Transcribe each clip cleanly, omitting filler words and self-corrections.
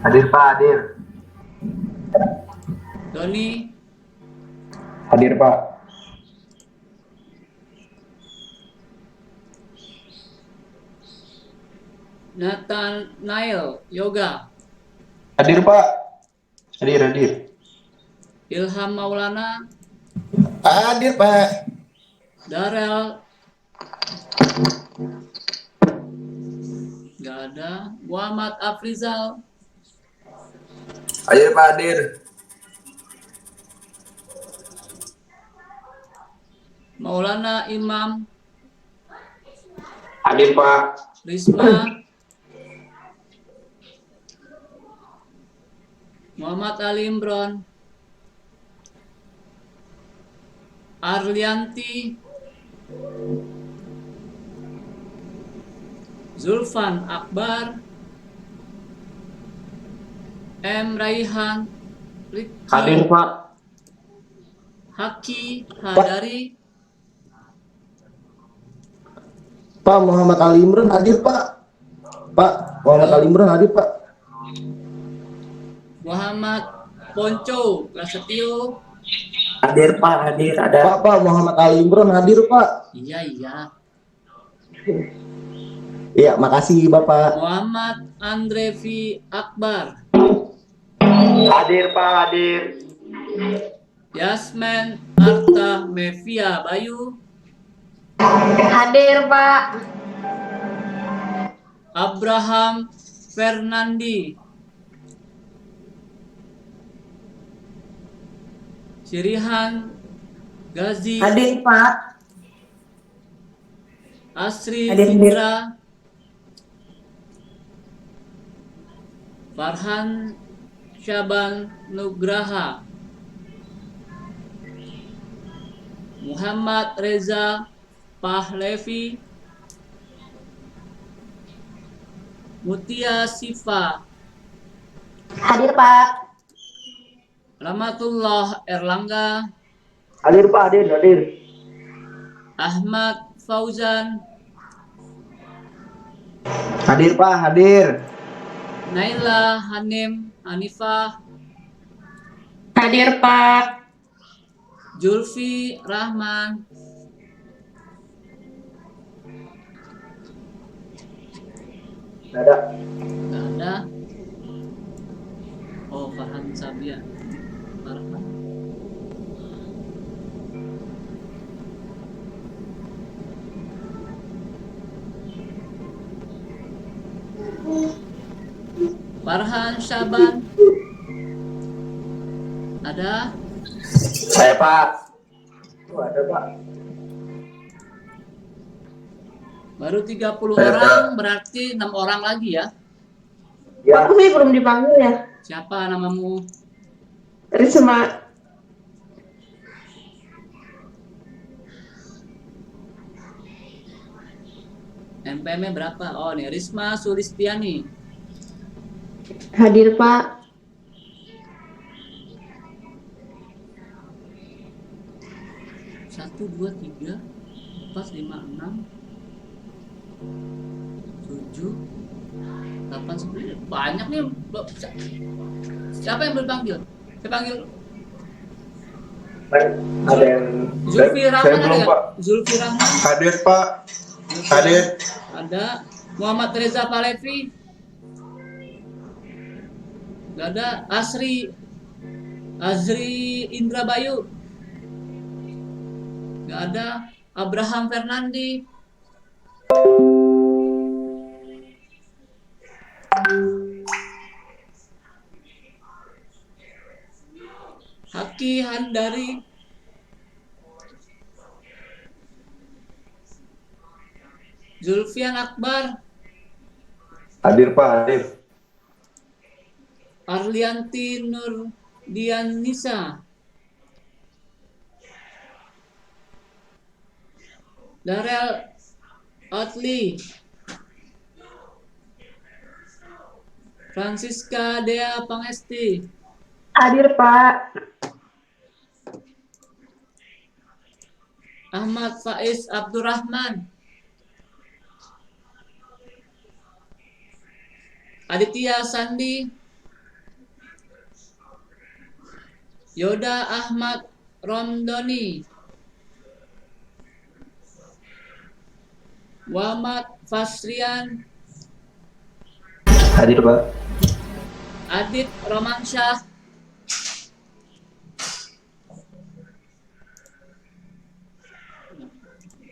Hadir Pak, hadir. Doni, Hadir Pak. Nathanael Yoga, Hadir Pak. Hadir, hadir. Ilham Maulana, Hadir Pak. Darel, nggak ada. Muhammad Afrizal, Hadir Pak, hadir. Maulana Imam, Hadir Pak. Risma, Muhammad Ali Imron, Arlianti, Zulfan Akbar, M. Raihan, Hadir Rifki, Pak. Haki Hadari, Pak Muhammad Ali Imran hadir Pak. Pak Muhammad Ali Imran hadir Pak. Muhammad Ponco Prasetyo. Hadir Pak, hadir. Ada. Pak Muhammad Ali Imran hadir Pak. Iya. Iya, makasih Bapak. Muhammad Andrevi Akbar, Hadir Pak, hadir. Yasmen Arta Mevia Bayu, Hadir Pak. Abraham Fernandi, Sirihan Gazi, Hadir Pak. Asri Hadir. Indra, Farhan Syaban Nugraha, Muhammad Reza Pahlevi, Mutia Sifa, Hadir Pak. Rahmatullah Erlangga, Hadir Pak, hadir, hadir. Ahmad Fauzan, Hadir Pak, hadir. Naila Hanim Hanifah, Hadir Pak. Julfi Rahman, Ada. nggak ada. Oh, Farhan Sabia, Farhan. Farhan Syaban, ada. Saya Pak. Ada Pak. Baru 30 orang, berarti 6 orang lagi ya. Ya. Aku belum dipanggil ya. Siapa namamu? Risma. NPM-nya berapa? Oh, nih Risma Sulistiani. Hadir Pak. Satu, dua, tiga, empat, lima, enam, tujuh, delapan, sembilan. Banyak nih. Siapa yang berpanggil? Saya panggil Ada yang Zulfi Rahman, saya ada belum nggak? Pak. Zulfi Rahman. Hadir Pak. Hadir. Ada. Muhammad Reza Palevi. Gak ada. Azri Indra Bayu. Gak ada. Abraham Fernandi. Haki Handari. Zulfian Akbar. Hadir Pak, hadir. Arlianti Nur Dianisa. Darel Otli. Francisca Dea Pangesti. Hadir Pak. Ahmad Faiz Abdurrahman. Aditya Sandi. Yoda Ahmad Romdoni. Muhammad Fasrian. Hadir Pak. Adit Romansyah.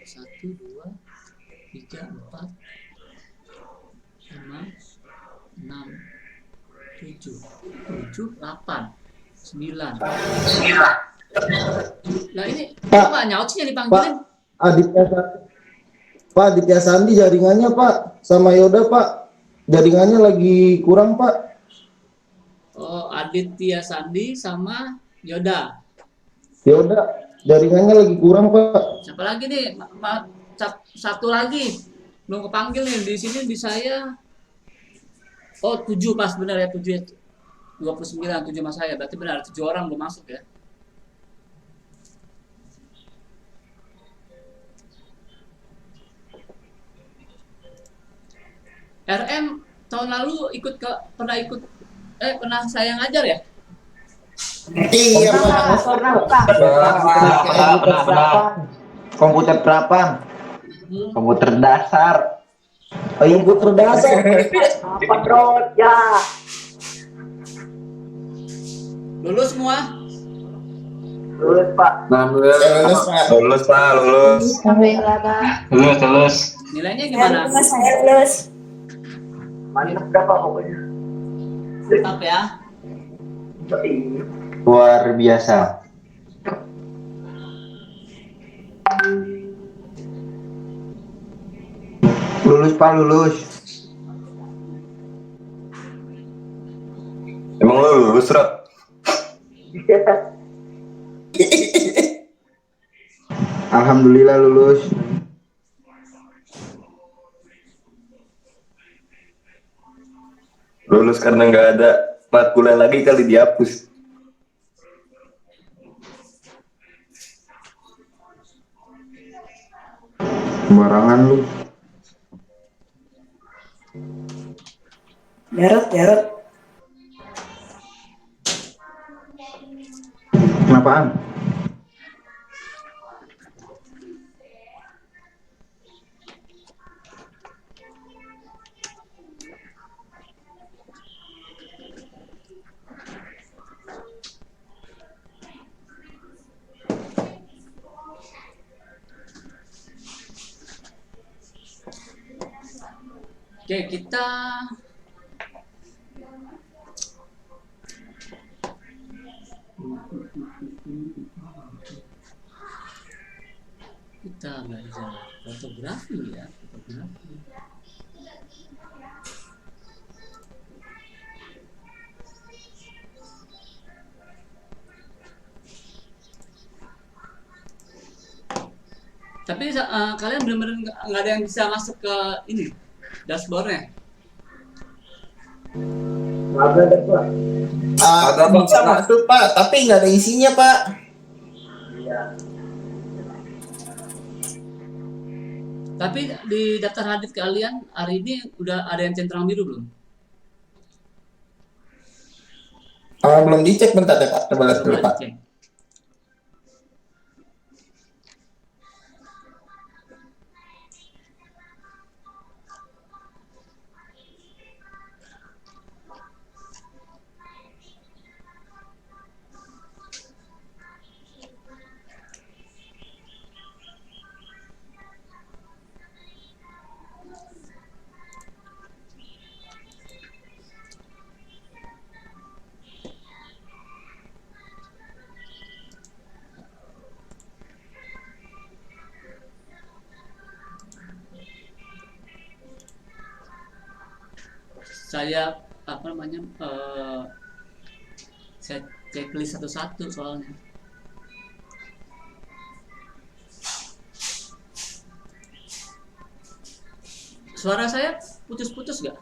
Satu, dua, tiga, empat, lima, enam, tujuh, delapan, sembilan. Nah ini Pak. apa nyautnya dipanggilin? Pak Aditya Sandi jaringannya Pak sama Yoda Pak, jaringannya lagi kurang Pak. Oh, Aditya Sandi sama Yoda. Yoda jaringannya lagi kurang Pak. Siapa lagi nih? Satu lagi belum kepanggil nih di sini di saya. Oh, 7 pas benar ya, 7 ya. 29, 7 mas saya. Berarti benar 7 orang belum masuk ya. RM tahun lalu pernah saya ngajar ya? Iya Pak. Komputer berapa? Komputer dasar. Oh, komputer dasar. Apa bro? Ya. Lulus semua? Lulus Pak. Lulus Pak, lulus. Alhamdulillah Pak. Lulus. Nilainya gimana? Saya lulus. Mantap berapa pokoknya? Tetap ya. Luar biasa. Lulus Pak, lulus. Emang lu lulus, Rod? Alhamdulillah lulus. Lulus karena nggak ada matkul yang lagi kali dihapus. Sembarangan lu. Jarot. Kenapaan? Oke, kita belajar fotografi ya, fotografi. Tapi kalian benar-benar nggak ada yang bisa masuk ke ini dashboardnya. Ada deh Pak. Ada bisa masuk Pak, tapi nggak ada isinya Pak. Iya. Tapi di daftar hadir kalian hari ini udah ada yang centang biru belum? Belum dicek, bentar deh Pak, coba lihat dulu Coba Pak. dicek. Saya saya checklist satu-satu soalnya. Suara saya putus-putus gak?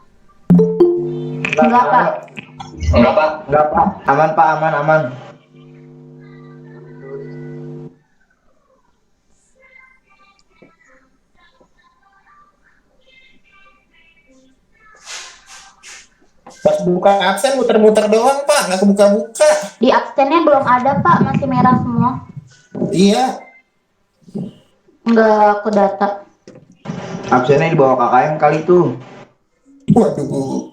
Enggak Pak. Enggak Pak. Enggak Pak. Aman Pak, aman. Pas buka absen muter-muter doang Pak, nggak kebuka-buka. Di absennya belum ada Pak, masih merah semua. Iya, Nggak ke data. Absennya di bawah KKM kali tuh. waduh.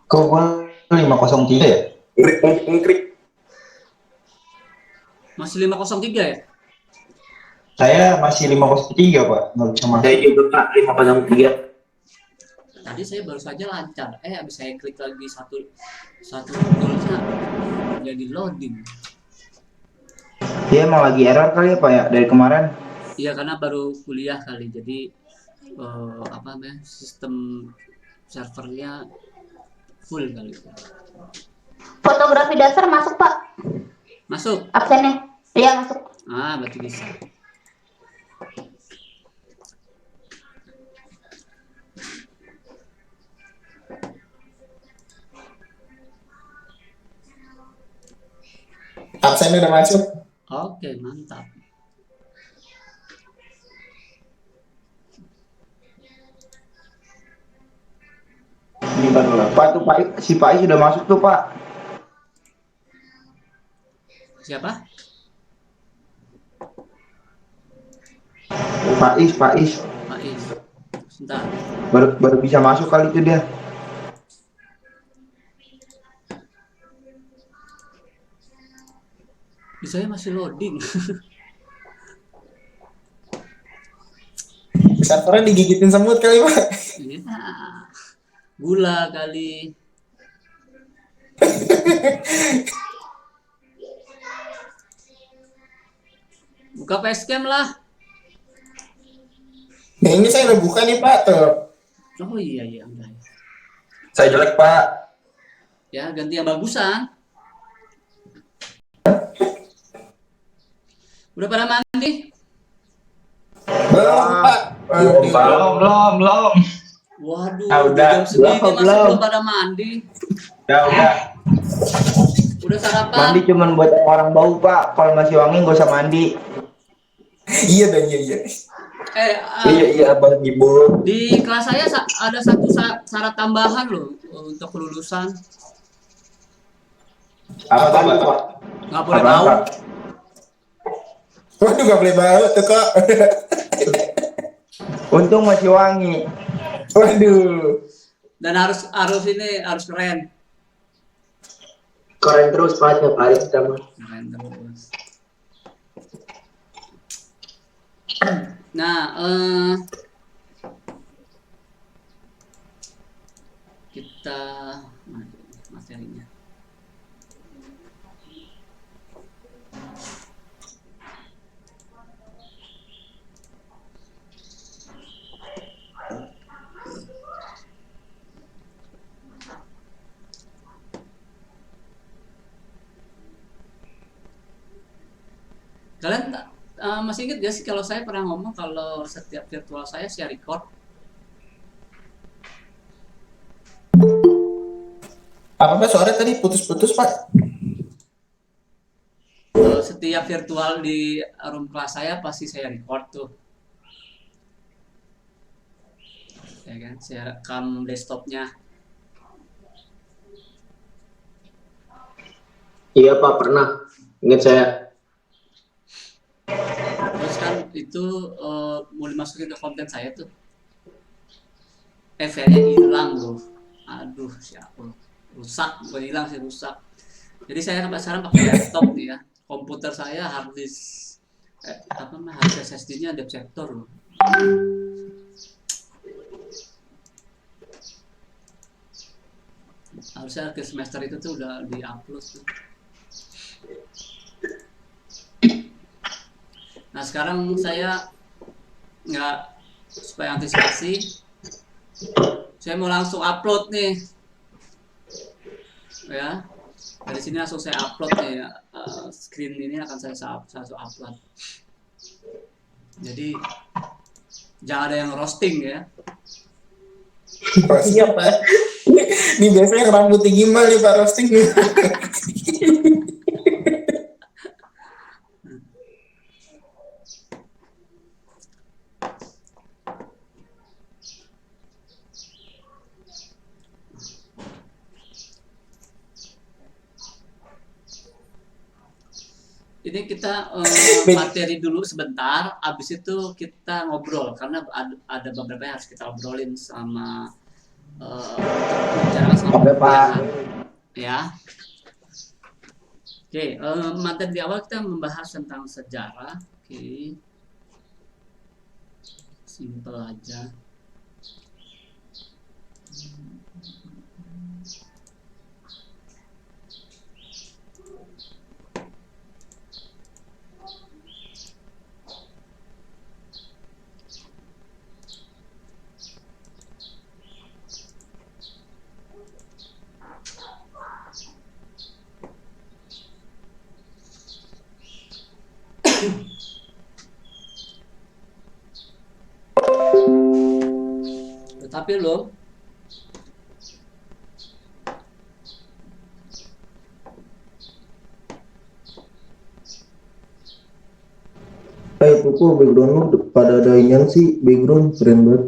Kok gua 503 ya? Ngkrik. Masih 503 ya? Saya masih 503 Pak, nggak bisa masuk. Saya juga Pak 503. Tadi saya baru saja lancar. Habis saya klik lagi satu toolsnya jadi loading. Dia emang lagi error kali ya Pak ya, dari kemarin. Iya, karena baru kuliah kali. Jadi sistem servernya full kali. Fotografi dasar masuk Pak, Masuk. absennya. Iya masuk. Berarti bisa. Absennya udah masuk. Oke, mantap. Ini Pak dulu. Pak tuh Pak, si Pak Is sudah masuk tuh Pak. Siapa? Pak Is. Pak Is. Sebentar. Baru bisa masuk kali itu dia. Di saya masih loading. Servernya digigitin semut kali Pak. Iya. Gula kali. Buka facecam lah. Nah ini saya udah buka nih Pak tuh. Oh iya udah. Saya jelek Pak. Ya, ganti yang bagusan. Udah pada mandi? Belum Pak. Belum. Waduh, Udah. jam segini masih Belum. belum pada mandi. Udah. Udah sarapan? Mandi cuman buat orang bau Pak. Kalau masih wangi nggak usah mandi. Iya dan iya. Iya Bang Ibu. Di kelas saya ada satu syarat tambahan loh untuk kelulusan. Apa tuh Pak? Nggak boleh Apaan, bau. Pak? Waduh nggak boleh bau tuh kok. Untung masih wangi. Waduh. Dan harus keren. Keren terus Pak, tiap hari kita mah. Keren terus. Nah, kita materinya. Kalian masih ingat gak sih kalau saya pernah ngomong kalau setiap virtual saya record? Apa suara tadi putus-putus Pak? Setiap virtual di room kelas saya pasti saya record tuh. Ya kan, saya rekam desktopnya. Iya Pak, pernah. Ingat saya. Terus kan itu mau dimasukin ke konten saya tuh. Filenya hilang loh. Aduh, siapa? Rusak, bukan hilang sih, rusak. Jadi saya sampai sekarang pakai laptop nih ya. Komputer saya hard disk hard SSD-nya Deceptor loh. Harusnya ke semester itu tuh udah di-upload tuh. Nah sekarang saya nggak, supaya antisipasi, saya mau langsung upload nih, ya. Dari sini langsung saya upload nih, screen ini akan saya upload. Jadi jangan ada yang roasting ya. Iya Pak. Ini biasanya rambut gimbal nih Pak roasting. ini kita materi dulu sebentar, abis itu kita ngobrol karena ada beberapa yang harus kita obrolin sama bicara sama Oke, Pak. perkuliahan. Ya. Oke, materi di awal kita membahas tentang sejarah. Oke. Simple aja. Tetapi lo Itu kok background lu pada ada inian sih, background keren banget.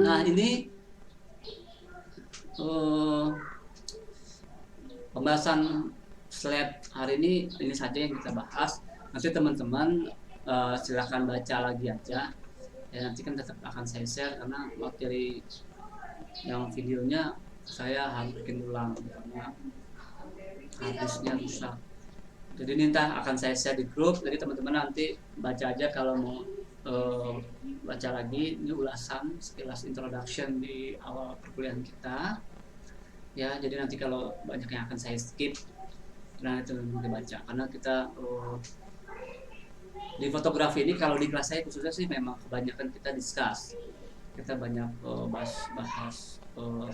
nah ini pembahasan slide hari ini saja yang kita bahas. Nanti teman-teman silahkan baca lagi aja. Ya, nanti kan tetap akan saya share karena materi yang videonya saya harus bikin ulang karena harddisknya rusak. Jadi ini entah akan saya share di grup. Jadi teman-teman nanti baca aja kalau mau baca lagi. Ini ulasan sekilas introduction di awal perkuliahan kita. Ya, jadi nanti kalau banyak yang akan saya skip, nah itu nanti baca karena kita di fotografi ini kalau di kelas saya khususnya sih memang kebanyakan kita discuss, kita banyak bahas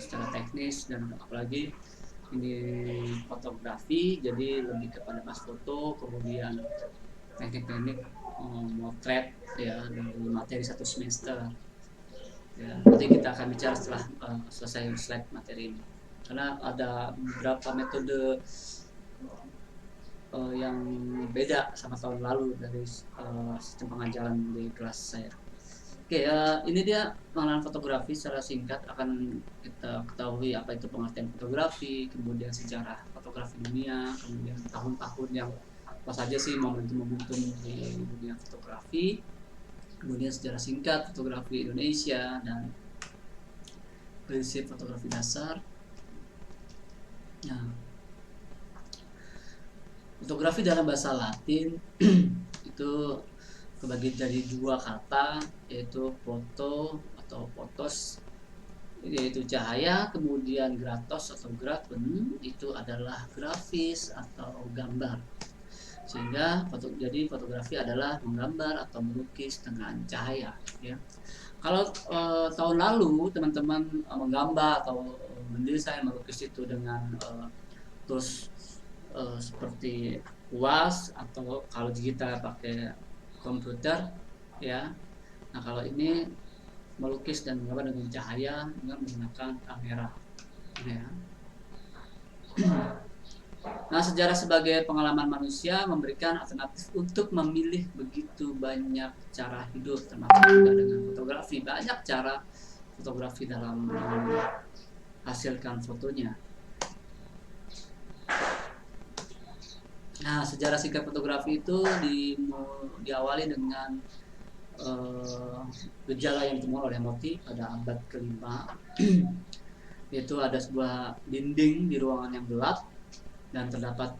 secara teknis dan apalagi ini fotografi jadi lebih kepada pas foto, kemudian teknik-teknik motret ya dari materi satu semester ya. Nanti kita akan bicara setelah selesai slide materi ini karena ada beberapa metode yang beda sama tahun lalu dari sistem pengajaran di kelas saya. Oke, ini dia pengenalan fotografi secara singkat. Akan kita ketahui apa itu pengertian fotografi, kemudian sejarah fotografi dunia, kemudian tahun-tahun yang apa saja sih momentum-momentum di dunia fotografi, kemudian sejarah singkat fotografi Indonesia dan prinsip fotografi dasar. Nah, fotografi dalam bahasa Latin itu terbagi dari dua kata, yaitu foto atau fotos, yaitu cahaya, kemudian gratos atau grafen itu adalah grafis atau gambar. Sehingga jadi fotografi adalah menggambar atau melukis dengan cahaya. Ya. Kalau tahun lalu teman-teman menggambar atau mendesain melukis itu dengan tools seperti kuas atau kalau kita pakai komputer ya. Nah kalau ini melukis dan menggambar dengan cahaya dengan menggunakan kamera ya. Nah sejarah sebagai pengalaman manusia memberikan alternatif untuk memilih begitu banyak cara hidup termasuk juga dengan fotografi. Banyak cara fotografi dalam menghasilkan fotonya. Nah, sejarah singkat fotografi itu diawali dengan gejala yang ditemukan oleh Motti pada abad ke-5 yaitu ada sebuah dinding di ruangan yang gelap dan terdapat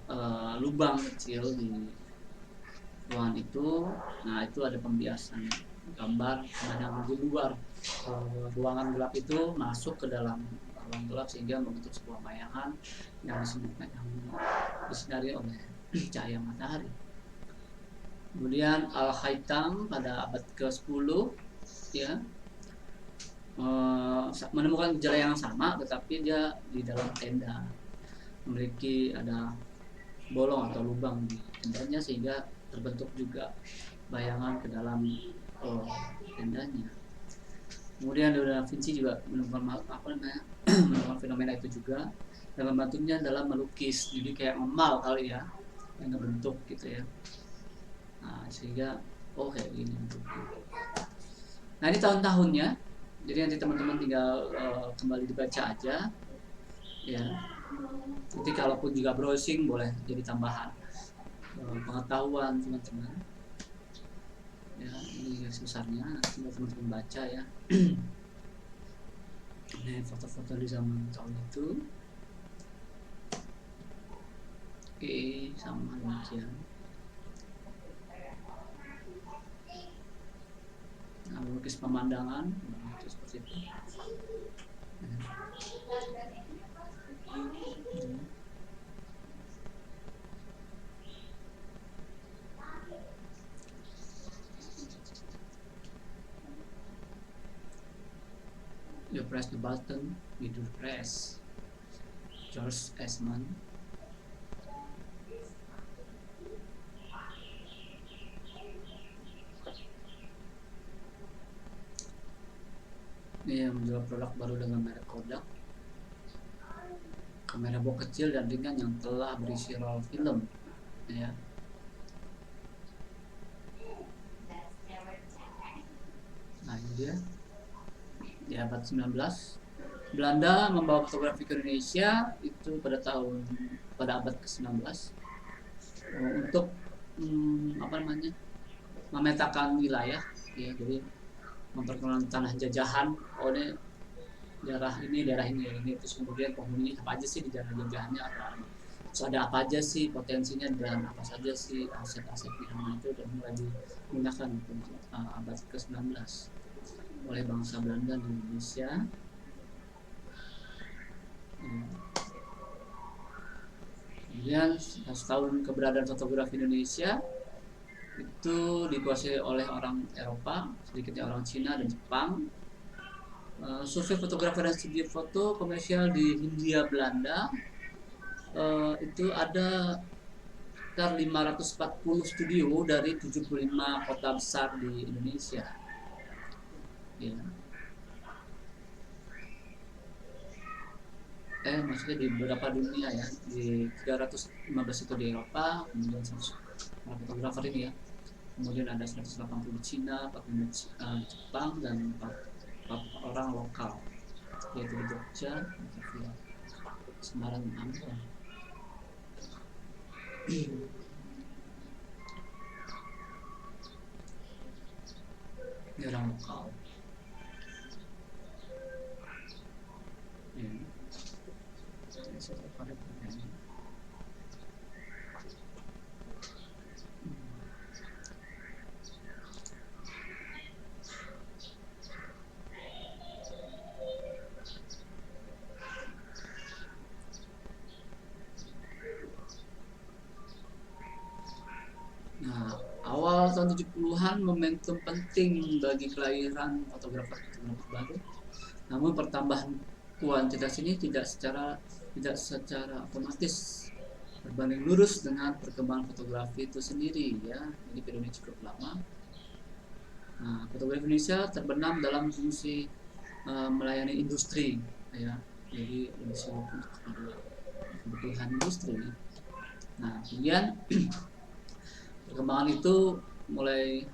lubang kecil di ruangan itu. Nah, itu ada pembiasan gambar yang di luar ruangan gelap itu masuk ke dalam ruang gelap sehingga membentuk sebuah bayangan yang disinari oleh cahaya matahari. Kemudian Al-Haytham pada abad ke-10 ya menemukan gejala yang sama tetapi dia di dalam tenda memiliki ada bolong atau lubang di tendanya sehingga terbentuk juga bayangan ke dalam tendanya. Kemudian Leonardo da Vinci juga menemukan menemukan fenomena itu juga dan membantunya dalam melukis. Jadi kayak ngemal kali ya, yang ngebentuk gitu ya. Nah, sehingga kayak gini bentuknya. Nah, ini tahun-tahunnya. Jadi nanti teman-teman tinggal kembali dibaca aja ya. Nanti kalaupun juga browsing boleh jadi tambahan pengetahuan teman-teman. Ya, ini garis besarnya nanti teman-teman baca ya. Ini foto-foto di zaman tahun itu. Oke, sama demikian. Nah, melukis pemandangan itu seperti itu. You press the button, you do press. George Eastman. Ini yang menjual produk baru dengan merek Kodak. Kamera box kecil dan ringan yang telah berisi roll film. Ya. Nah, ini dia. Di abad 19, Belanda membawa fotografi ke Indonesia itu pada abad ke-19 untuk memetakan wilayah ya, jadi memperkenalkan tanah jajahan. Ini daerah ini terus kemudian penghuni apa aja sih di daerah jajahannya, ada apa aja sih potensinya dan apa saja sih aset-aset yang itu, dan mulai digunakan untuk abad ke-19 oleh bangsa Belanda di Indonesia. Kemudian setahun keberadaan fotografi Indonesia itu dikuasai oleh orang Eropa, sedikitnya orang Cina dan Jepang. Survei fotografer dan studi foto komersial di Hindia Belanda itu ada sekitar 540 studio dari 75 kota besar di Indonesia. Ya. Maksudnya di beberapa dunia ya, di 315 itu di Eropa, kemudian 100 fotografer ini ya, kemudian ada 180 di Cina, 45 Jepang, dan 4 orang lokal, yaitu di Jogja, Semarang, dan Ambon. Ini orang lokal. Ya. Nah, awal tahun 70-an momentum penting bagi kelahiran fotografer baru. Namun pertambahan kuantitas ini tidak secara otomatis berbanding lurus dengan perkembangan fotografi itu sendiri ya. Jadi periode cukup lama. Nah, fotografi Indonesia terbenam dalam fungsi melayani industri ya. Jadi untuk kebutuhan industri. Nah, kemudian perkembangan itu mulai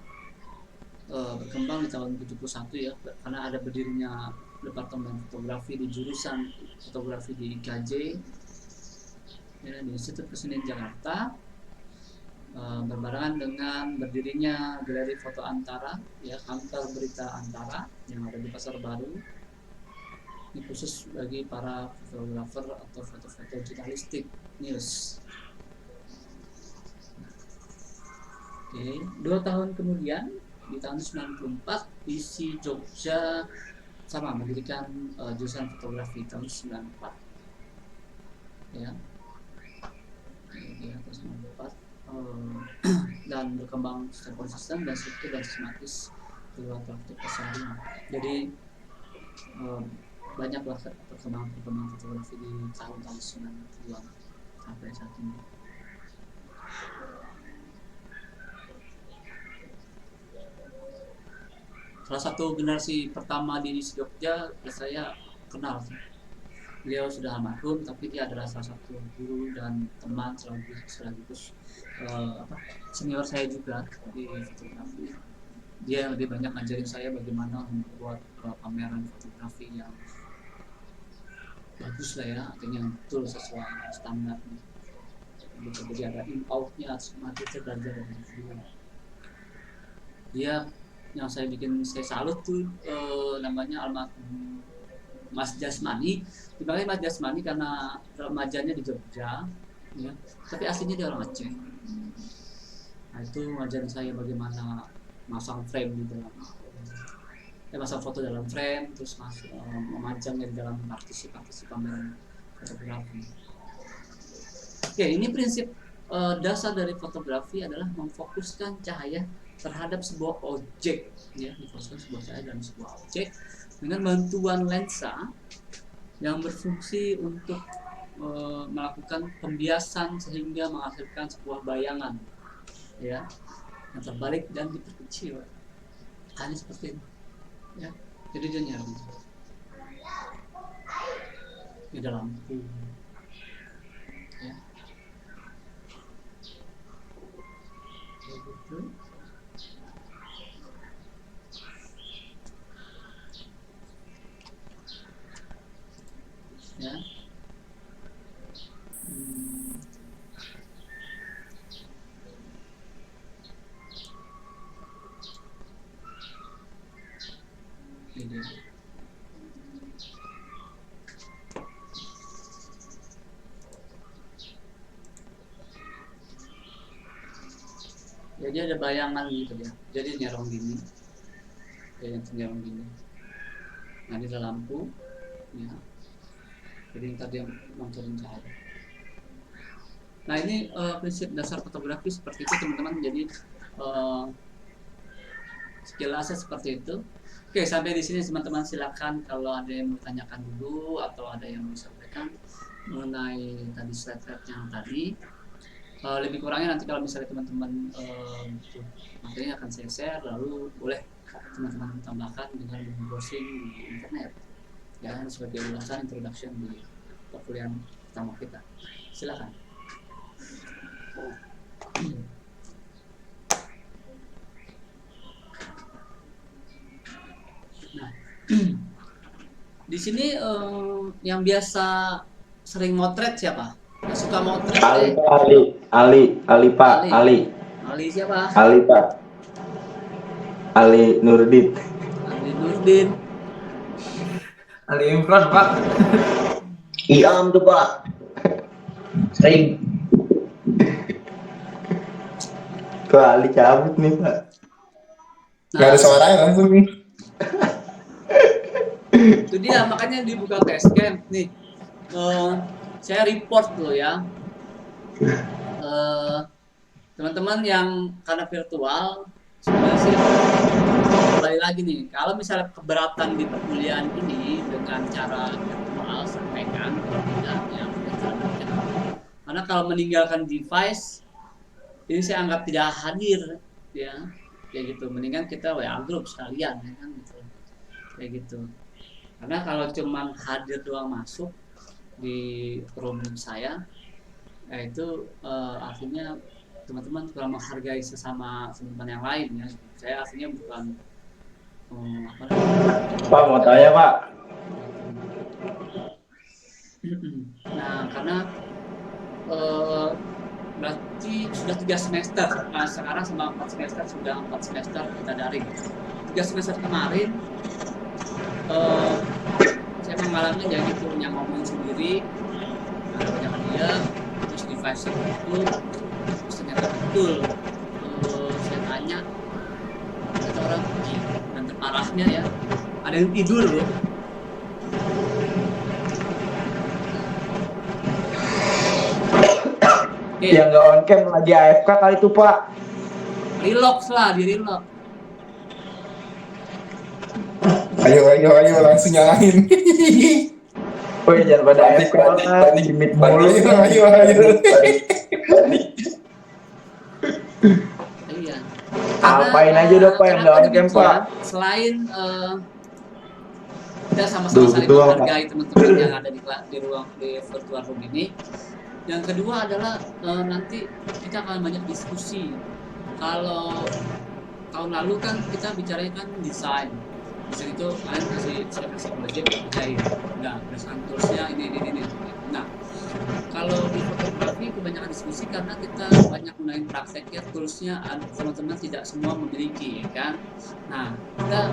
berkembang di tahun 71 ya, karena ada berdirinya Departemen Fotografi di jurusan fotografi di IKJ ya, di Institut Kesenian Jakarta, berbarengan dengan berdirinya Galeri Foto Antara ya, kantor berita Antara yang ada di Pasar Baru. Ini khusus bagi para fotografer atau foto-foto jurnalistik news. Oke, 2 tahun kemudian di tahun 94 ISI Jogja sama mendirikan jurusan fotografi tahun 94 ya. Tahun 94 dan berkembang secara konsisten dan struktur dan sistematis di luar praktik keseharian. Jadi banyaklah perkembangan fotografi di tahun-tahun 90-an sampai saat ini. salah satu generasi pertama di Jogja saya kenal. Beliau sudah almarhum, tapi dia adalah salah satu guru dan teman sekaligus senior saya juga di fotografi. Dia yang lebih banyak ngajarin saya bagaimana membuat pameran fotografi yang bagus lah ya, artinya yang betul sesuai standar. Jadi ada in-out-nya, semua kita belajar dari dia. Dia yang saya salut tuh namanya almarhum Mas Jasmani. Dipanggil Mas Jasmani karena remajanya di Jogja, ya. Tapi aslinya dia orang Aceh. Nah itu ngajarin saya bagaimana masang frame di dalam, masang foto dalam frame, terus memajangnya di dalam partisi pameran fotografi. Oke, ini prinsip dasar dari fotografi adalah memfokuskan cahaya terhadap sebuah objek, ya, difokuskan sebuah cahaya dalam sebuah objek dengan bantuan lensa yang berfungsi untuk melakukan pembiasan sehingga menghasilkan sebuah bayangan, ya, yang terbalik dan diperkecil. Hanya seperti itu, ya. Jadi dia nyari di dalam lampu, ya, kayak gitu. Ya. Ini. Jadi ada bayangan gitu ya. Jadi nyerong gini. Nyerong gini. Nah, ini ada lampu, ya. Jadi ntar dia manturin cahaya. Nah ini prinsip dasar fotografi seperti itu teman-teman. Jadi sekilasnya seperti itu. Oke, sampai di sini teman-teman, silakan kalau ada yang mau tanyakan dulu atau ada yang mau disampaikan mengenai tadi slide-slide yang tadi. Lebih kurangnya nanti kalau misalnya teman-teman materinya akan saya share, lalu boleh teman-teman tambahkan dengan browsing di internet. Ya, sebagai ulasan introduction di perkuliahan pertama kita. Silakan. Nah, di sini yang biasa sering motret siapa? Yang suka motret? Ali Pak. Ali siapa? Ali Pak. Ali Nurdin. Ali Imron, Pak. Iam tuh Pak. Sering. Tuh Ali cabut nih Pak. Gak ada suaranya langsung nih. Itu dia, makanya dibuka facecam nih. Saya report dulu ya. Teman-teman yang karena virtual sebenarnya sih kembali lagi nih, kalau misalnya keberatan di perkuliahan ini dengan cara virtual, sampaikan. Kalau tidak ya karena kalau meninggalkan device ini saya anggap tidak hadir, ya kayak gitu. Mendingan kita WA grup sekalian, ya kan gitu. Kayak gitu. Karena kalau cuma hadir doang masuk di room saya, itu artinya teman-teman kurang menghargai sesama teman-teman yang lain, ya. Saya aslinya bukan Pak mau tanya Pak. Nah, karena berarti sudah 3 semester. Nah, sekarang sama 4 semester, sudah 4 semester kita daring. 3 semester kemarin saya mengalami jadi gitu, yang ngomong sendiri, ada banyak dia, terus device itu, terus ternyata betul. Saya tanya, ada orang pergi, dan terparahnya ya, ada yang tidur loh. Yang nggak on cam lagi AFK kali itu Pak. Relax lah, di relax. Ayo langsung nyalain. Oh ya jangan pada AFK lah, limit mulu. Ayo. Iya. Apain aja udah Pak yang kenapa nggak on cam demikian? Pak. Selain kita sama-sama Tuh, saling betul, menghargai teman-teman yang ada di ruang di virtual room ini. Yang kedua adalah nanti kita akan banyak diskusi. Kalau tahun lalu kan kita bicarakan desain. Desain itu kalian saya kasih project kerjain. Nah, desain toolsnya ini. Nah, kalau di fotografi kebanyakan diskusi karena kita banyak gunain prakteknya, toolsnya teman-teman tidak semua memiliki, ya kan? Nah, kita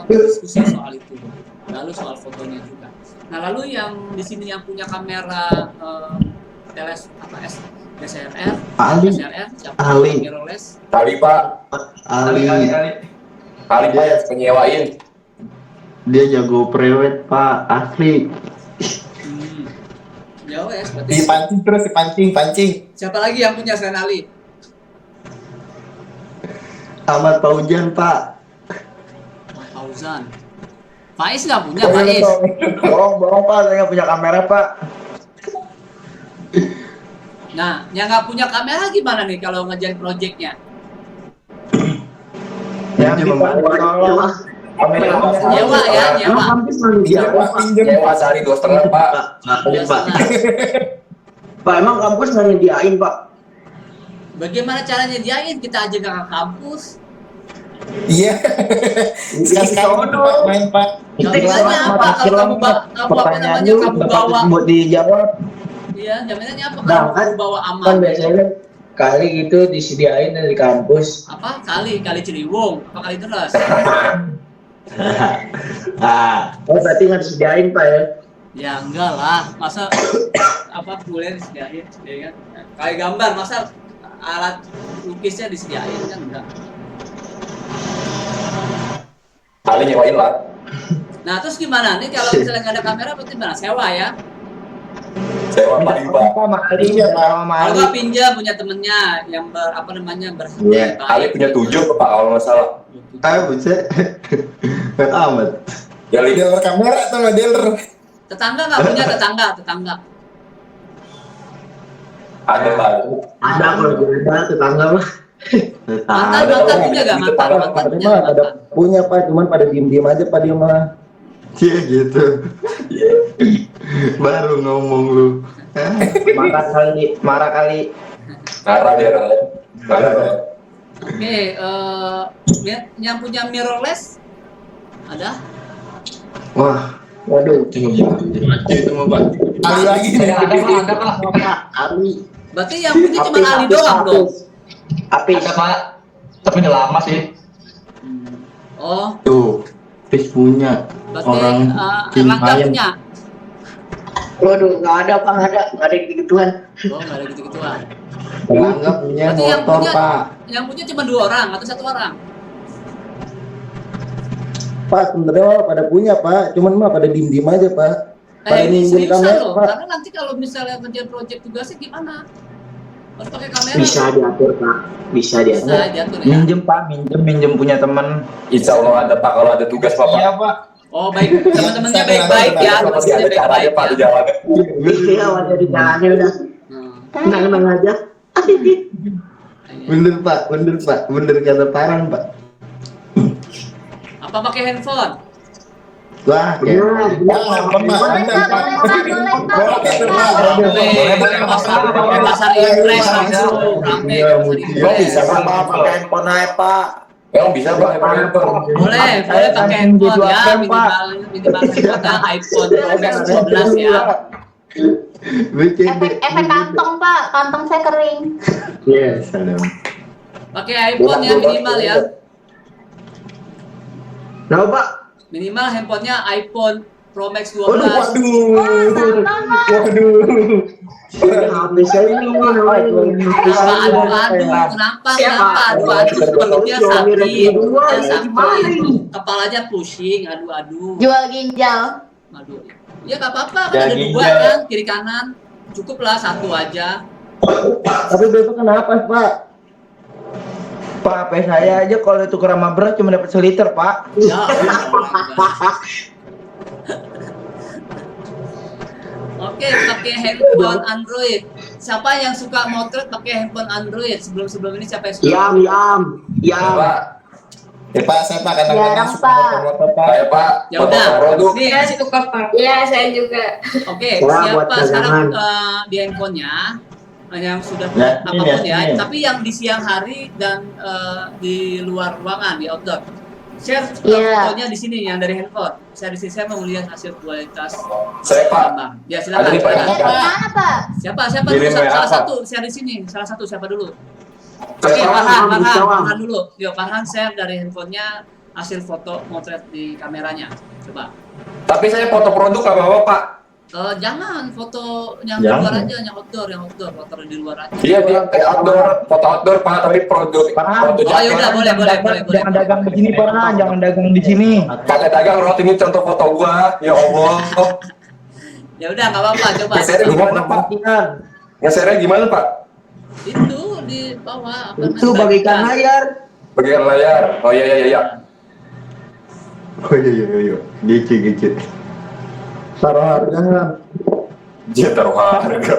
berdiskusi soal itu. Lalu soal fotonya juga. Nah, lalu yang di sini yang punya kamera DSLR, Ali. DSLR, siapa? Ali. Mirrorless. Kali Pak, Ali. kali Pak yang suka nyewain. Dia jago prewed Pak, asli. Ya wes, berarti Dipancing terus, dipancing. siapa lagi yang punya selain Ali? Ahmad Paujan Pak. Fauzan. Faiz nggak punya, Faiz. Bohong Pak, saya nggak punya kamera Pak. Nah, yang nggak punya kamera gimana nih kalau ngerjain projectnya? Yang dibantu tolong. Kamera Nyewa ya, nyewa. Nyewa sehari 2,5 Pak. Dua setengah. Pak, emang kampus nggak nyediain Pak? Bagaimana caranya diain? Kita aja ke kampus. Iya. Sekali-sekali gitu Pak, main Pak. Jaminannya apa kalau kamu kamu bawa? Buat dijawab. Iya, jaminannya apa Nah, kalau kan- kamu bawa Kan aman? biasanya kan kali gitu disediain dari kampus. Apa kali Ciliwung? Apa kali deras? Oh berarti nggak disediain Pak ya? Ya enggak lah, masa apa kuliah disediain, ya kan? Kayak gambar, masa alat lukisnya disediain kan enggak? Kali nyewain lah. Nah terus gimana nih kalau misalnya nggak ada kamera berarti gimana? Sewa ya? Sewa paling Pak. Pak, Mali ya Pak, sama Kalau Ali. nggak pinjam punya temennya yang berhati Iya, kali punya 7 Pak kalau nggak salah. Ayo buset. Kata amat. Ya Li. Dealer kamera atau nggak dealer? Tetangga nggak punya tetangga. Ada Pak. Ada kalau ada tetangga mah. Mantan punya nggak mantan? Tetangga, Mantan Pada punya mah nggak pada mantan? punya Pak, cuman pada diem-diem aja Pak dia mah. Cie gitu. Baru ngomong lu. Marah kali. Nara dia Nara. Oke, yang punya mirrorless ada? Wah, Waduh. itu mah Pak. Kali lagi nih. Ali. Berarti yang punya cuma Ali doang dong. Apis. Tapi udah lama sih. Oh, Tuh, Pis punya. berarti Orang Erlangga Cintayam. punya. Waduh nggak ada Pak, nggak ada gituan. Oh, nggak ada gitu-gituan. Erlangga punya Berarti yang motor punya Pak. yang punya cuma 2 orang atau 1 orang? Pak, sebenarnya mah pada punya Pak, cuman mah pada diem-diem aja Pak. Pada Ini nimbun seriusan kamera loh, Pak. karena nanti kalau misalnya kerjaan project tugasnya gimana? Harus pakai kamera. Bisa diatur Pak. Bisa diatur. Bisa diatur ya. Minjem Pak, minjem punya teman. Insya Allah ada Pak kalau ada tugas Pak. Iya Pak. Oh baik, teman-temannya baik-baik ya, Masih teman-temannya ada caranya baik-baik Pak di ya. jalan. Iya awalnya di jalannya udah. Hmm. Tenang aja. Bener Pak, bener kata Parang Pak. Apa pakai handphone? Wah, ya. Boleh Pak, boleh Pak. Boleh, pasar impres langsung rame. Iya, pasar mungkin. Emang impres. bisa Pak pakai handphone aja Pak. Emang bisa Pak handphone. Boleh pakai handphone ya, minimal handphone iPhone 12 ya. Efek kantong Pak, kantong saya kering. Iya, salam. Pakai iPhone ya minimal ya. Nah Pak, Minimal handphonenya iPhone Pro Max 12. Waduh. HP saya ini Kenapa? Perutnya sakit, kepalanya pusing, aduh. Jual ginjal. Aduh. Ya nggak apa-apa, kan ada 2 kan, kiri kanan. Cukuplah 1 aja. Tapi besok kenapa Pak? Pak, HP saya aja kalau itu kerama berat cuma dapat 1 liter Pak. Ya. Oke, pakai handphone Android. Siapa yang suka motret pakai handphone Android? Sebelum ini siapa yang suka? Ya, Pak. Ya Pak, saya Pak kadang-kadang Jarang, suka Pak. foto Pak. Kayak Pak. Ya udah. Produk. Nih, Saya suka Pak. Ya, saya juga. oke, siapa sekarang di handphonenya yang sudah Ya, ini apapun ya, ya, ini. tapi yang di siang hari dan di luar ruangan, di outdoor. Share Iya. fotonya di sini yang dari handphone. Saya di sini saya mau melihat hasil kualitas Saya, Pak. gambar. Ya silakan. Ada di Pak. silakan. Mana, Pak? Siapa Kirim dulu? WA, Salah Pak. satu share di sini. Salah satu siapa dulu? Saya, Oke, Pak. Farhan dulu. Yuk, Farhan share dari handphonenya hasil foto motret di kameranya. Coba. Tapi saya foto produk nggak apa-apa, Pak. Jangan foto yang di Jangan. luar aja, yang outdoor, foto di luar aja. Iya, dia kayak outdoor, foto outdoor, Pak, tapi produk. Farhan. Foto Oh ya jaket. udah, boleh. Jangan dagang di sini, Farhan. Jangan dagang di sini. Kakek dagang roti ini contoh foto gua. Ya Allah. Ya udah, nggak apa-apa, coba. Ngesernya gimana, Pak? Ngesernya gimana, Pak? Itu di bawah. apa Itu namanya? bagikan layar. Bagian layar. Oh iya. Oh iya. Gece. Taruh harga. Dia taruh harga.